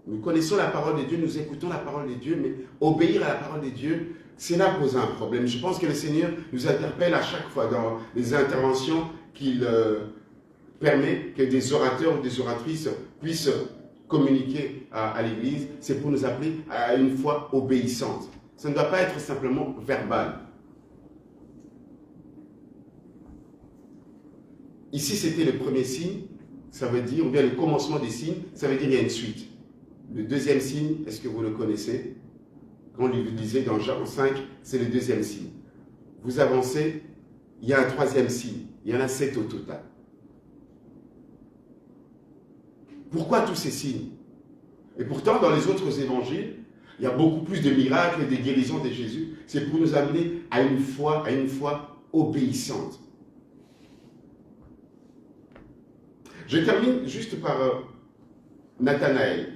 Nous connaissons la parole de Dieu, nous écoutons la parole de Dieu, mais obéir à la parole de Dieu, cela pose un problème. Je pense que le Seigneur nous interpelle à chaque fois dans les interventions qu'il permet que des orateurs ou des oratrices puissent communiquer à l'Église. C'est pour nous appeler à une foi obéissante. Ça ne doit pas être simplement verbal. Ici, c'était le premier signe, ça veut dire, ou bien le commencement des signes, ça veut dire qu'il y a une suite. Le deuxième signe, est-ce que vous le connaissez? Quand on le lisait dans Jean 5, c'est le deuxième signe. Vous avancez, il y a un troisième signe. Il y en a 7 au total. Pourquoi tous ces signes? Et pourtant, dans les autres évangiles, il y a beaucoup plus de miracles et de guérisons de Jésus. C'est pour nous amener à une foi obéissante. Je termine juste par Nathanaël.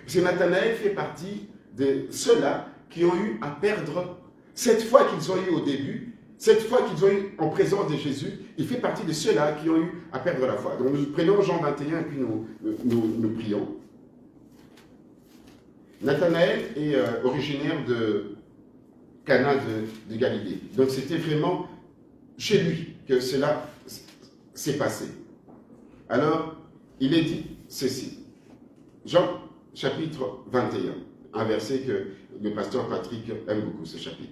Parce que Nathanaël fait partie de ceux-là qui ont eu à perdre cette foi qu'ils ont eue au début, cette foi qu'ils ont eue en présence de Jésus. Il fait partie de ceux-là qui ont eu à perdre la foi. Donc nous prenons Jean 21 et puis nous prions. Nathanaël est originaire de Cana de Galilée. Donc c'était vraiment chez lui que cela s'est passé. Alors, il est dit ceci. Jean, chapitre 21, un verset que le pasteur Patrick aime beaucoup, ce chapitre.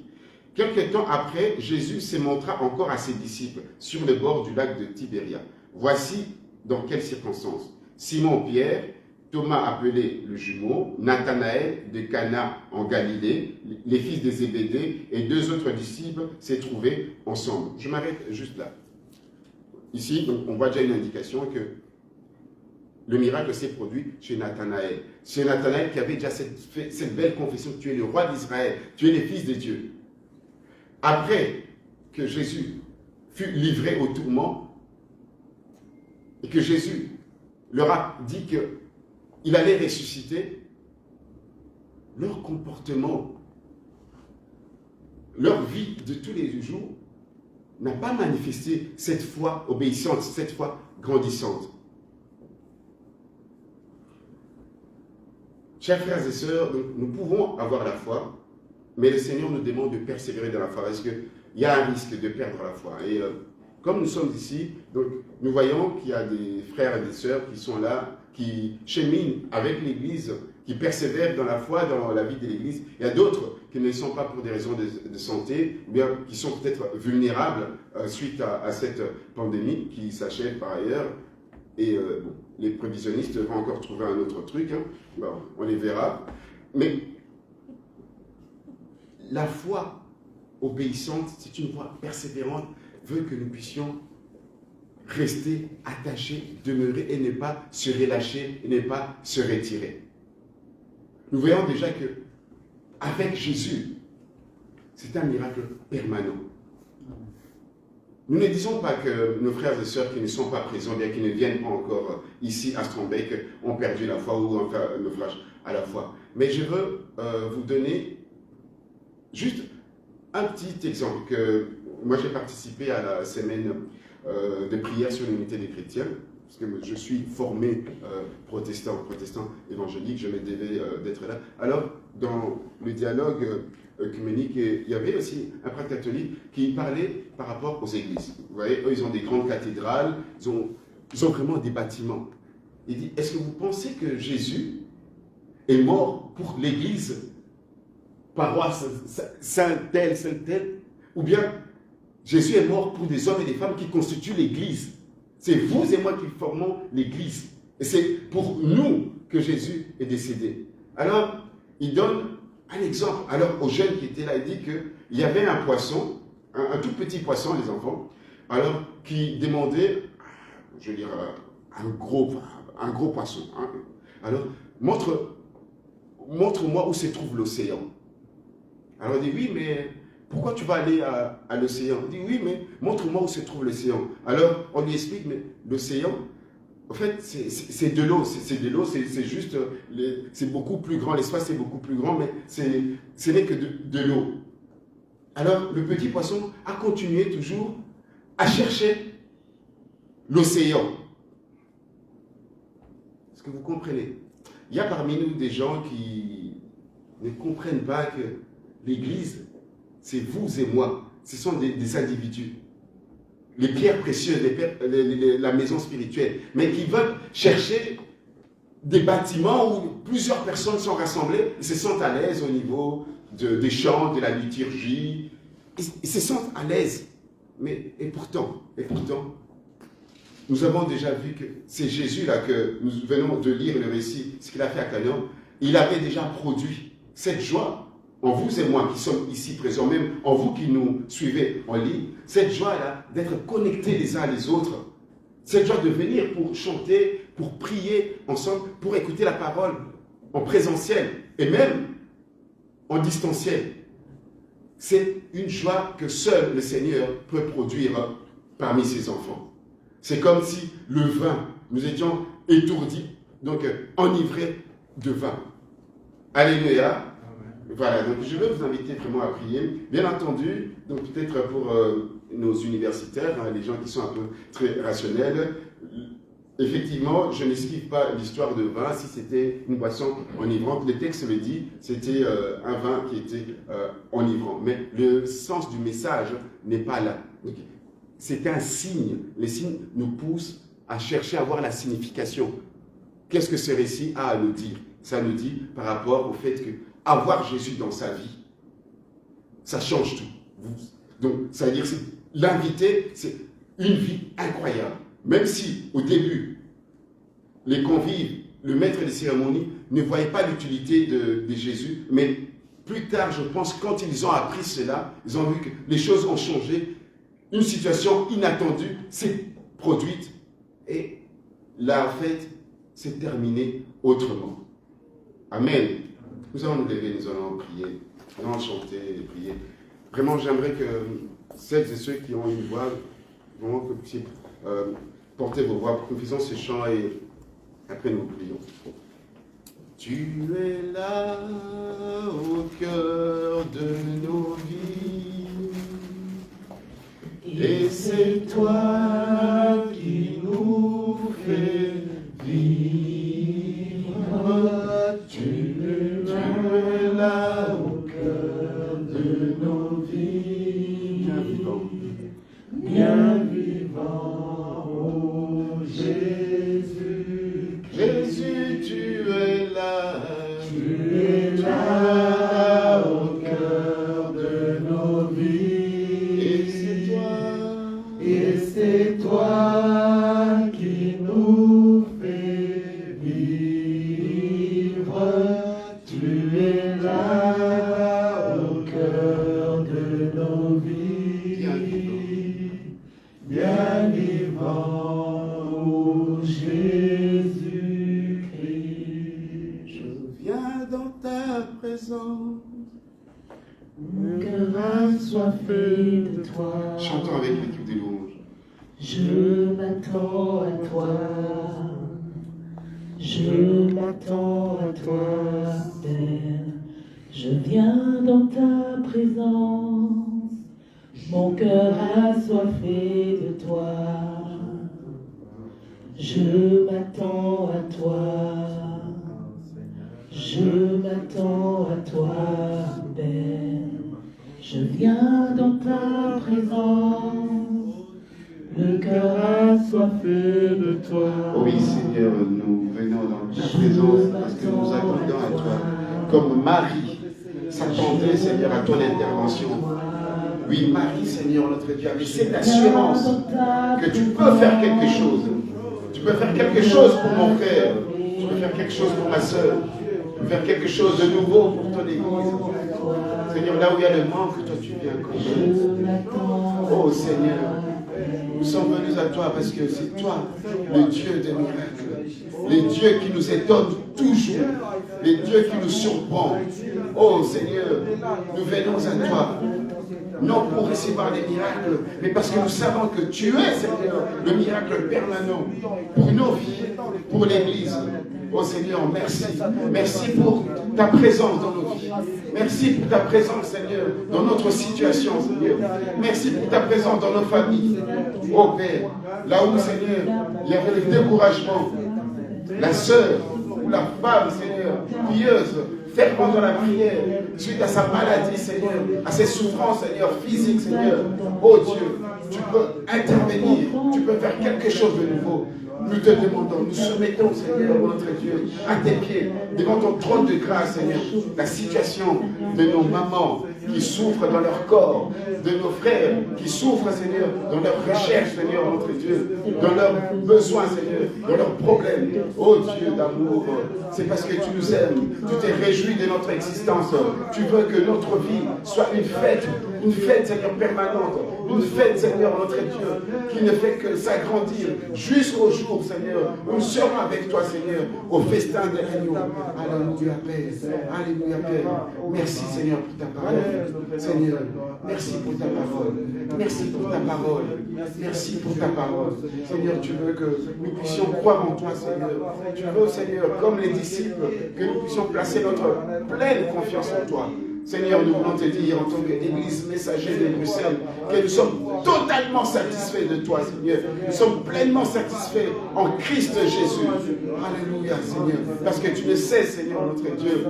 Quelque temps après, Jésus se montra encore à ses disciples sur le bord du lac de Tibéria. Voici dans quelles circonstances. Simon-Pierre, Thomas appelé le jumeau, Nathanaël de Cana en Galilée, les fils de Zébédée et 2 autres disciples s'est trouvés ensemble. Je m'arrête juste là. Ici, donc, on voit déjà une indication que le miracle s'est produit chez Nathanaël. C'est Nathanaël qui avait déjà cette belle confession, tu es le roi d'Israël, tu es le fils de Dieu. Après que Jésus fut livré au tourment et que Jésus leur a dit qu'il allait ressusciter, leur comportement, leur vie de tous les jours n'a pas manifesté cette foi obéissante, cette foi grandissante. Chers frères et sœurs, nous pouvons avoir la foi, mais le Seigneur nous demande de persévérer dans la foi, parce qu'il y a un risque de perdre la foi. Et comme nous sommes ici, donc, nous voyons qu'il y a des frères et des sœurs qui sont là, qui cheminent avec l'Église, qui persévèrent dans la foi, dans la vie de l'Église. Il y a d'autres qui ne sont pas pour des raisons de santé, ou bien qui sont peut-être vulnérables suite à cette pandémie qui s'achève par ailleurs. Et bon, les prévisionnistes vont encore trouver un autre truc, hein. Bon, on les verra. Mais la foi obéissante, c'est une foi persévérante, veut que nous puissions rester attachés, demeurer et ne pas se relâcher et ne pas se retirer. nous voyons déjà que avec Jésus, c'est un miracle permanent. Nous ne disons pas que nos frères et sœurs qui ne sont pas présents, bien qu'ils ne viennent pas encore ici à Strombeek, ont perdu la foi ou ont fait un naufrage à la foi. Mais je veux vous donner juste un petit exemple. Que moi, j'ai participé à la semaine de prière sur l'unité des chrétiens, parce que je suis formé protestant évangélique, je me devais d'être là. Alors, dans le dialogue œcuménique, il y avait aussi un prêtre catholique qui parlait par rapport aux églises. Vous voyez, eux, ils ont des grandes cathédrales, ils ont vraiment des bâtiments. Il dit, est-ce que vous pensez que Jésus est mort pour l'église, paroisse, Saint-tel, ou bien Jésus est mort pour des hommes et des femmes qui constituent l'église? C'est vous et moi qui formons l'église. Et c'est pour nous que Jésus est décédé. Alors, il donne un exemple. Alors, aux jeunes qui étaient là, il dit qu'il y avait un poisson, un tout petit poisson, les enfants, alors, qui demandait, je veux dire, un gros poisson. Hein. Alors, montre-moi où se trouve l'océan. Alors, il dit, oui, mais pourquoi tu vas aller à l'océan? Il dit, oui, mais montre-moi où se trouve l'océan. Alors, on lui explique, mais l'océan, en fait, c'est de l'eau. C'est de l'eau, c'est juste, c'est beaucoup plus grand. L'espace est beaucoup plus grand, mais ce n'est que de l'eau. Alors, le petit poisson a continué toujours à chercher l'océan. Est-ce que vous comprenez? Il y a parmi nous des gens qui ne comprennent pas que l'Église, c'est vous et moi. Ce sont des individus. Les pierres précieuses, la maison spirituelle. Mais qui veulent chercher des bâtiments où plusieurs personnes sont rassemblées et se sentent à l'aise au niveau des chants, de la liturgie. Ils se sentent à l'aise. Et pourtant, nous avons déjà vu que c'est Jésus-là que nous venons de lire le récit, ce qu'il a fait à Canaan. Il avait déjà produit cette joie en vous et moi qui sommes ici présents, même en vous qui nous suivez en ligne, cette joie-là d'être connectés les uns les autres, cette joie de venir pour chanter, pour prier ensemble, pour écouter la parole en présentiel et même en distanciel. C'est une joie que seul le Seigneur peut produire parmi ses enfants. C'est comme si le vin, nous étions étourdis, donc enivrés de vin. Alléluia. Voilà, donc je veux vous inviter vraiment à prier. Bien entendu, donc peut-être pour nos universitaires, hein, les gens qui sont un peu très rationnels, effectivement, je n'esquive pas l'histoire de vin. Si c'était une boisson enivrante, le texte le dit, c'était un vin qui était enivrant. Mais le sens du message n'est pas là. C'est un signe. Les signes nous poussent à chercher à voir la signification. Qu'est-ce que ce récit a à nous dire? Ça nous dit par rapport au fait que avoir Jésus dans sa vie, ça change tout. Donc, ça veut dire que l'invité, c'est une vie incroyable. Même si, au début, les convives, le maître des cérémonies, ne voyaient pas l'utilité de Jésus, mais plus tard, je pense, quand ils ont appris cela, ils ont vu que les choses ont changé, une situation inattendue s'est produite, et la fête s'est terminée autrement. Amen. Nous allons nous lever, nous allons prier, nous allons chanter et prier. Vraiment, j'aimerais que celles et ceux qui ont une voix, vraiment que vous puissiez porter vos voix pour que nous fassions ces chants et après nous prions. Tu es là au cœur de nos vies et c'est toi qui nous fais vivre. Tu es là au cœur de nos vies, bien vivant, oh Jésus. Jésus, tu es là au cœur de nos vies, et c'est toi qui nous fais vivre. Tu es là au cœur de nos vies, bien vivant, ô Jésus-Christ. Je viens dans ta présence. Mon cœur a soifé de toi. Chantons avec l'équipe des louanges. Je m'attends à toi. Je m'attends à toi, Père. Je viens dans ta présence. Mon cœur a soifé de toi. Je m'attends à toi. Je m'attends à toi, Père. Je viens dans ta présence. Le cœur a soifé de toi. Oui, Seigneur, nous venons dans ta présence parce que nous attendons à toi. Comme Marie s'attendait, Seigneur, à ton intervention. Oui, Marie, Seigneur, notre Dieu, avec cette assurance que tu peux faire quelque chose. Tu peux faire quelque chose pour mon frère. Tu peux faire quelque chose pour ma soeur. Tu peux faire quelque chose de nouveau pour ton Église. Seigneur, là où il y a le manque, toi, tu viens combler. Oh, Seigneur, nous sommes venus à toi parce que c'est toi, le Dieu des miracles. Le Dieu qui nous étonne toujours. Le Dieu qui nous surprend. Oh, Seigneur, nous venons à toi. Non pour recevoir des miracles, mais parce que nous savons que tu es, Seigneur, le miracle permanent pour nos vies, pour l'Église. Oh Seigneur, merci. Merci pour ta présence dans nos vies. Merci pour ta présence, Seigneur, dans notre situation, Seigneur. Merci pour ta présence dans nos familles. Oh Père, là où, Seigneur, il y avait le découragement, la sœur ou la femme, Seigneur, pieuse, ferme dans la prière, suite à sa maladie, Seigneur, à ses souffrances, Seigneur, physiques, Seigneur. Oh Dieu, tu peux intervenir, tu peux faire quelque chose de nouveau. Nous te demandons, nous soumettons, Seigneur, notre Dieu, à tes pieds, devant ton trône de grâce, Seigneur, la situation de nos mamans qui souffrent dans leur corps, de nos frères qui souffrent, Seigneur, dans leurs recherches, Seigneur, notre Dieu, dans leurs besoins, Seigneur, dans leurs problèmes. Oh Dieu d'amour, c'est parce que tu nous aimes, tu t'es réjoui de notre existence. Tu veux que notre vie soit une fête, Seigneur, permanente, une fête, Seigneur, notre Dieu, qui ne fait que s'agrandir jusqu'au jour, Seigneur, où nous serons avec toi, Seigneur, au festin des réunions. Alléluia, Père. Alléluia, Père. Merci, Seigneur, pour ta parole. Seigneur, merci pour ta parole. Merci pour ta parole. Merci pour ta parole. Seigneur, tu veux que nous puissions croire en toi, Seigneur. Tu veux, Seigneur, comme les disciples, que nous puissions placer notre pleine confiance en toi. Seigneur, nous voulons te dire en tant qu'Église messager de Bruxelles que nous sommes totalement satisfaits de toi, Seigneur. Nous sommes pleinement satisfaits en Christ Jésus. Alléluia, Seigneur. Parce que tu ne cesses, Seigneur, notre Dieu,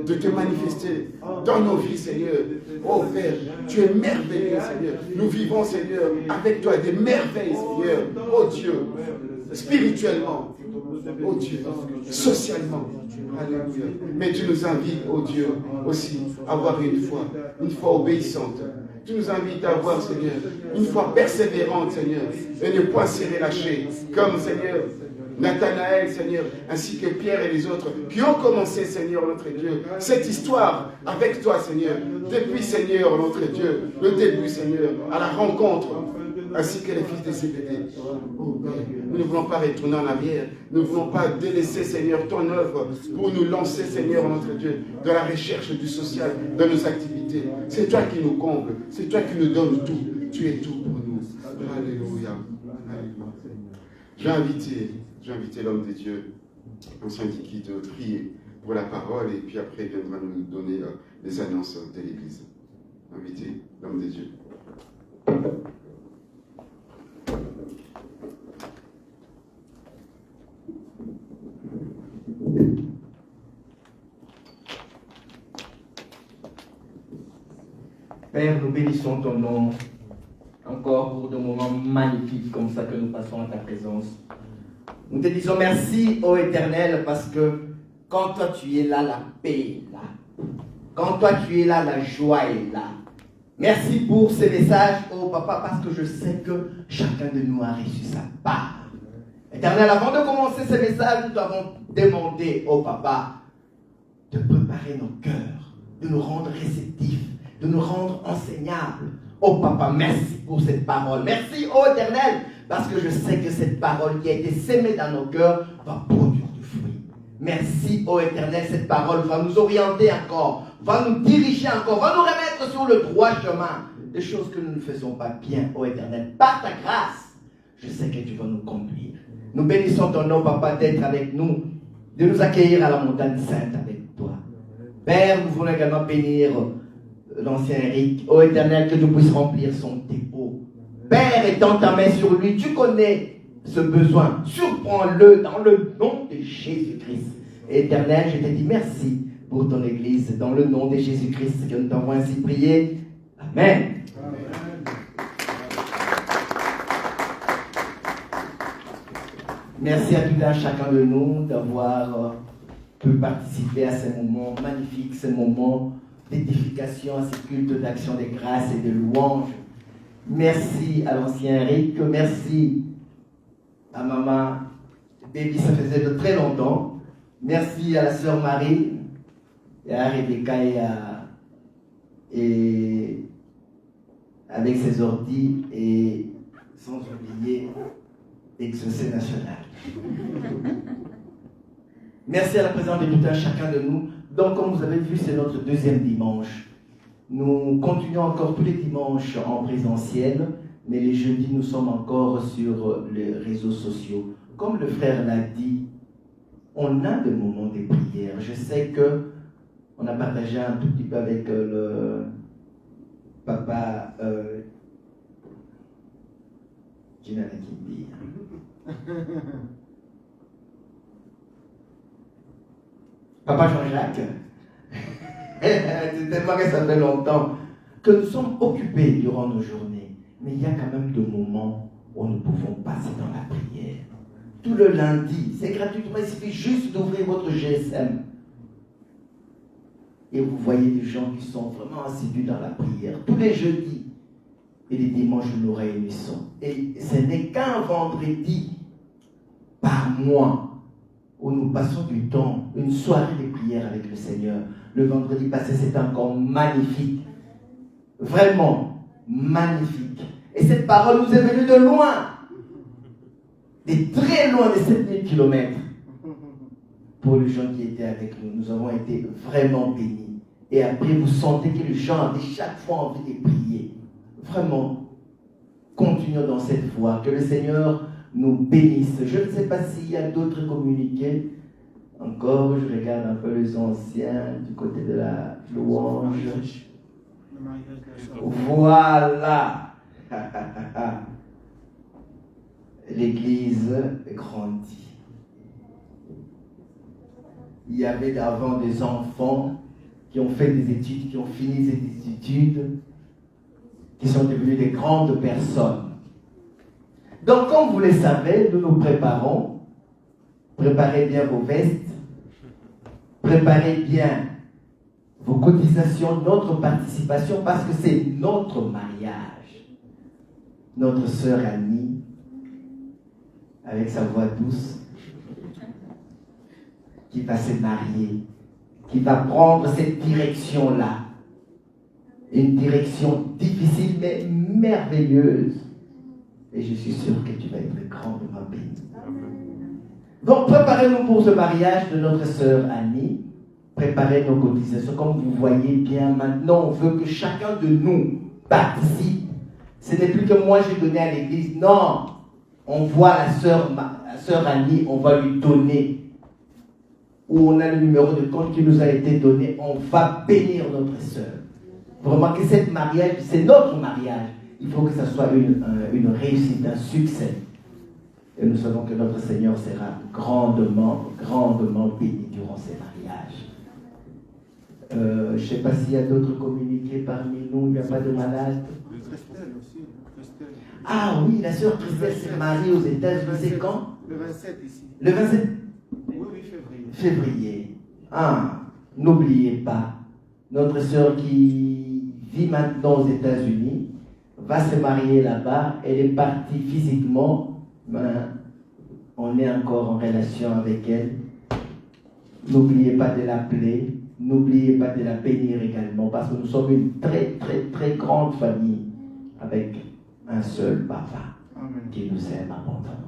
de te manifester dans nos vies, Seigneur. Oh Père, tu es merveilleux, Seigneur. Nous vivons, Seigneur, avec toi des merveilles, Seigneur. Oh Dieu, spirituellement. Oh Dieu, socialement. Alléluia. Mais tu nous invites, oh Dieu, aussi à avoir une foi obéissante. Tu nous invites à avoir, Seigneur, une foi persévérante, Seigneur, et ne point se relâcher, comme, Seigneur, Nathanaël, Seigneur, ainsi que Pierre et les autres, qui ont commencé, Seigneur, notre Dieu, cette histoire avec toi, Seigneur, depuis, Seigneur, notre Dieu, le début, Seigneur, à la rencontre, ainsi que les fils de Zébédée. Oh Père, nous ne voulons pas retourner en arrière. Nous ne voulons pas délaisser, Seigneur, ton œuvre pour nous lancer, Seigneur, notre Dieu, dans la recherche du social, dans nos activités. C'est toi qui nous combles. C'est toi qui nous donnes tout. Tu es tout pour nous. Alléluia. Alléluia. J'ai invité l'homme de Dieu, ancien Diki, de prier pour la parole et puis après il viendra nous donner les annonces de l'Église. Invité l'homme de Dieu. Père, nous bénissons ton nom encore pour des moments magnifiques comme ça que nous passons en ta présence. Nous te disons merci, ô Éternel, parce que quand toi tu es là, la paix est là. Quand toi tu es là, la joie est là. Merci pour ces messages, ô Papa, parce que je sais que chacun de nous a reçu sa part. Éternel, avant de commencer ces messages, nous t'avons demandé, ô Papa, de préparer nos cœurs, de nous rendre réceptifs, de nous rendre enseignables. Oh Papa, merci pour cette parole. Merci, ô Éternel, parce que je sais que cette parole qui a été sémée dans nos cœurs va produire du fruit. Merci, ô Éternel, cette parole va nous orienter encore, va nous diriger encore, va nous remettre sur le droit chemin. Des choses que nous ne faisons pas bien, ô Éternel. Par ta grâce, je sais que tu vas nous conduire. Nous bénissons ton nom, Papa, d'être avec nous, de nous accueillir à la montagne sainte avec toi. Père, nous voulons également bénir l'ancien Eric. Ô Éternel, que tu puisses remplir son dépôt. Père, étends ta main sur lui, tu connais ce besoin. Surprends-le dans le nom de Jésus-Christ. Éternel, je te dis merci pour ton Église, dans le nom de Jésus-Christ, que nous t'avons ainsi prié. Amen. Merci à tout un chacun de nous d'avoir pu participer à ces moments magnifiques, ces moments d'édification, à ces cultes d'action de grâce et de louange. Merci à l'ancien Eric, merci à maman Baby, ça faisait de très longtemps. Merci à la sœur Marie, et à Rebecca et avec ses ordis, et sans oublier Exaucé National. Merci à la présence de tout un chacun de nous. Donc, comme vous avez vu, c'est notre deuxième dimanche. Nous continuons encore tous les dimanches en présentiel, mais les jeudis, nous sommes encore sur les réseaux sociaux. Comme le frère l'a dit, on a des moments de prière. Je sais que on a partagé un tout petit peu avec le papa Gina Nakimbi. Papa Jean-Jacques. C'est tellement que ça fait longtemps que nous sommes occupés durant nos journées. Mais il y a quand même des moments où nous pouvons passer dans la prière. Tout le lundi, c'est gratuitement, il suffit juste d'ouvrir votre GSM. Et vous voyez des gens qui sont vraiment assidus dans la prière. Tous les jeudis et les dimanches, nous nous réunissons. Et ce n'est qu'un vendredi par mois où nous passons du temps, une soirée de prière avec le Seigneur. Le vendredi passé, c'était encore magnifique. Vraiment magnifique. Et cette parole nous est venue de loin. De très loin, de 7000 km. Pour les gens qui étaient avec nous, nous avons été vraiment bénis. Et après, vous sentez que les gens avaient chaque fois envie de prier. Vraiment, continuons dans cette voie. Que le Seigneur nous bénisse. Je ne sais pas s'il y a d'autres communiqués. Encore, je regarde un peu les anciens du côté de la louange. Voilà. L'église grandit. Il y avait avant des enfants qui ont fait des études, qui ont fini ces études, qui sont devenus des grandes personnes. Donc, comme vous le savez, nous nous préparons. Préparez bien vos vestes. Préparez bien vos cotisations, notre participation, parce que c'est notre mariage. Notre sœur Annie, avec sa voix douce, qui va se marier, qui va prendre cette direction-là. Une direction difficile, mais merveilleuse. Et je suis sûr que tu vas être grandement béni. Donc, préparez-nous pour ce mariage de notre sœur Annie. Préparez nos cotisations. Comme vous voyez bien, maintenant, on veut que chacun de nous participe. Ce n'est plus que moi, j'ai donné à l'église. Non, on voit la sœur Annie, on va lui donner. Ou on a le numéro de compte qui nous a été donné. On va bénir notre sœur. Vraiment que cette mariage, c'est notre mariage. Il faut que ça soit une réussite, un succès. Et nous savons que notre Seigneur sera grandement, grandement béni durant ces mariages. Je ne sais pas s'il y a d'autres communiqués parmi nous, il n'y a pas de malades. Christelle aussi. Christelle. Ah oui, la sœur Christelle s'est mariée aux États-Unis, c'est quand? Le 27 ici. Le 27 Oui, février. février. Ah, n'oubliez pas, notre sœur qui vit maintenant aux États-Unis va se marier là-bas. Elle est partie physiquement, mais on est encore en relation avec elle. N'oubliez pas de l'appeler, n'oubliez pas de la bénir également, parce que nous sommes une très, très, très grande famille avec un seul papa. Amen. Qui nous aime abondamment.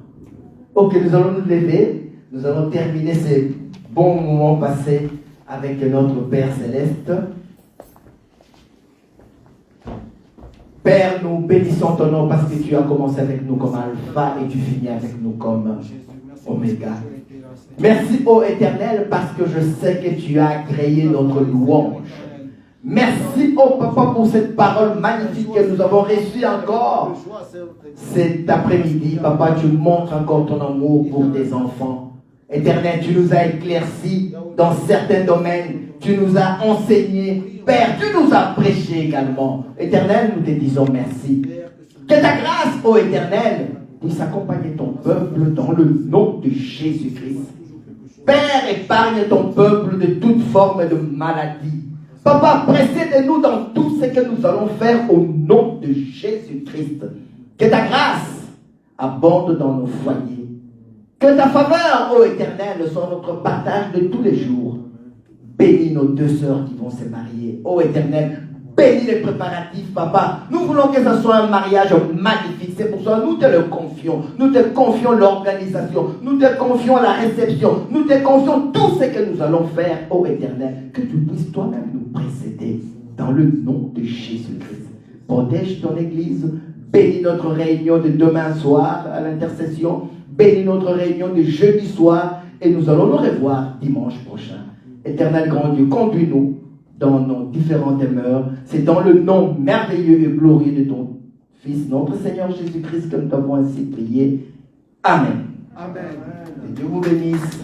Ok, nous allons nous lever, nous allons terminer ces bon moment passé avec notre Père Céleste. Père, nous bénissons ton nom parce que tu as commencé avec nous comme Alpha et tu finis avec nous comme Oméga. Merci, ô Éternel, parce que je sais que tu as créé notre louange. Merci, ô Papa, pour cette parole magnifique que nous avons reçue encore cet après-midi. Papa, tu montres encore ton amour pour tes enfants. Éternel, tu nous as éclaircis dans certains domaines. Tu nous as enseigné. Père, tu nous as prêché également. Éternel, nous te disons merci. Que ta grâce, ô Éternel, puisse accompagner ton peuple dans le nom de Jésus-Christ. Père, épargne ton peuple de toute forme de maladie. Papa, précède-nous dans tout ce que nous allons faire au nom de Jésus-Christ. Que ta grâce abonde dans nos foyers. Que ta faveur, ô Éternel, soit notre partage de tous les jours. Bénis nos deux sœurs qui vont se marier. Ô Éternel, bénis les préparatifs, Papa. Nous voulons que ce soit un mariage magnifique. C'est pour ça que nous te le confions. Nous te confions l'organisation. Nous te confions la réception. Nous te confions tout ce que nous allons faire, ô Éternel. Que tu puisses toi-même nous précéder dans le nom de Jésus-Christ. Protège ton Église. Bénis notre réunion de demain soir à l'intercession. Bénis notre réunion de jeudi soir. Et nous allons nous revoir dimanche prochain. Éternel grand Dieu, conduis-nous dans nos différentes demeures. C'est dans le nom merveilleux et glorieux de ton Fils, notre Seigneur Jésus-Christ, que nous t'avons ainsi prié. Amen. Amen. Que Dieu vous bénisse.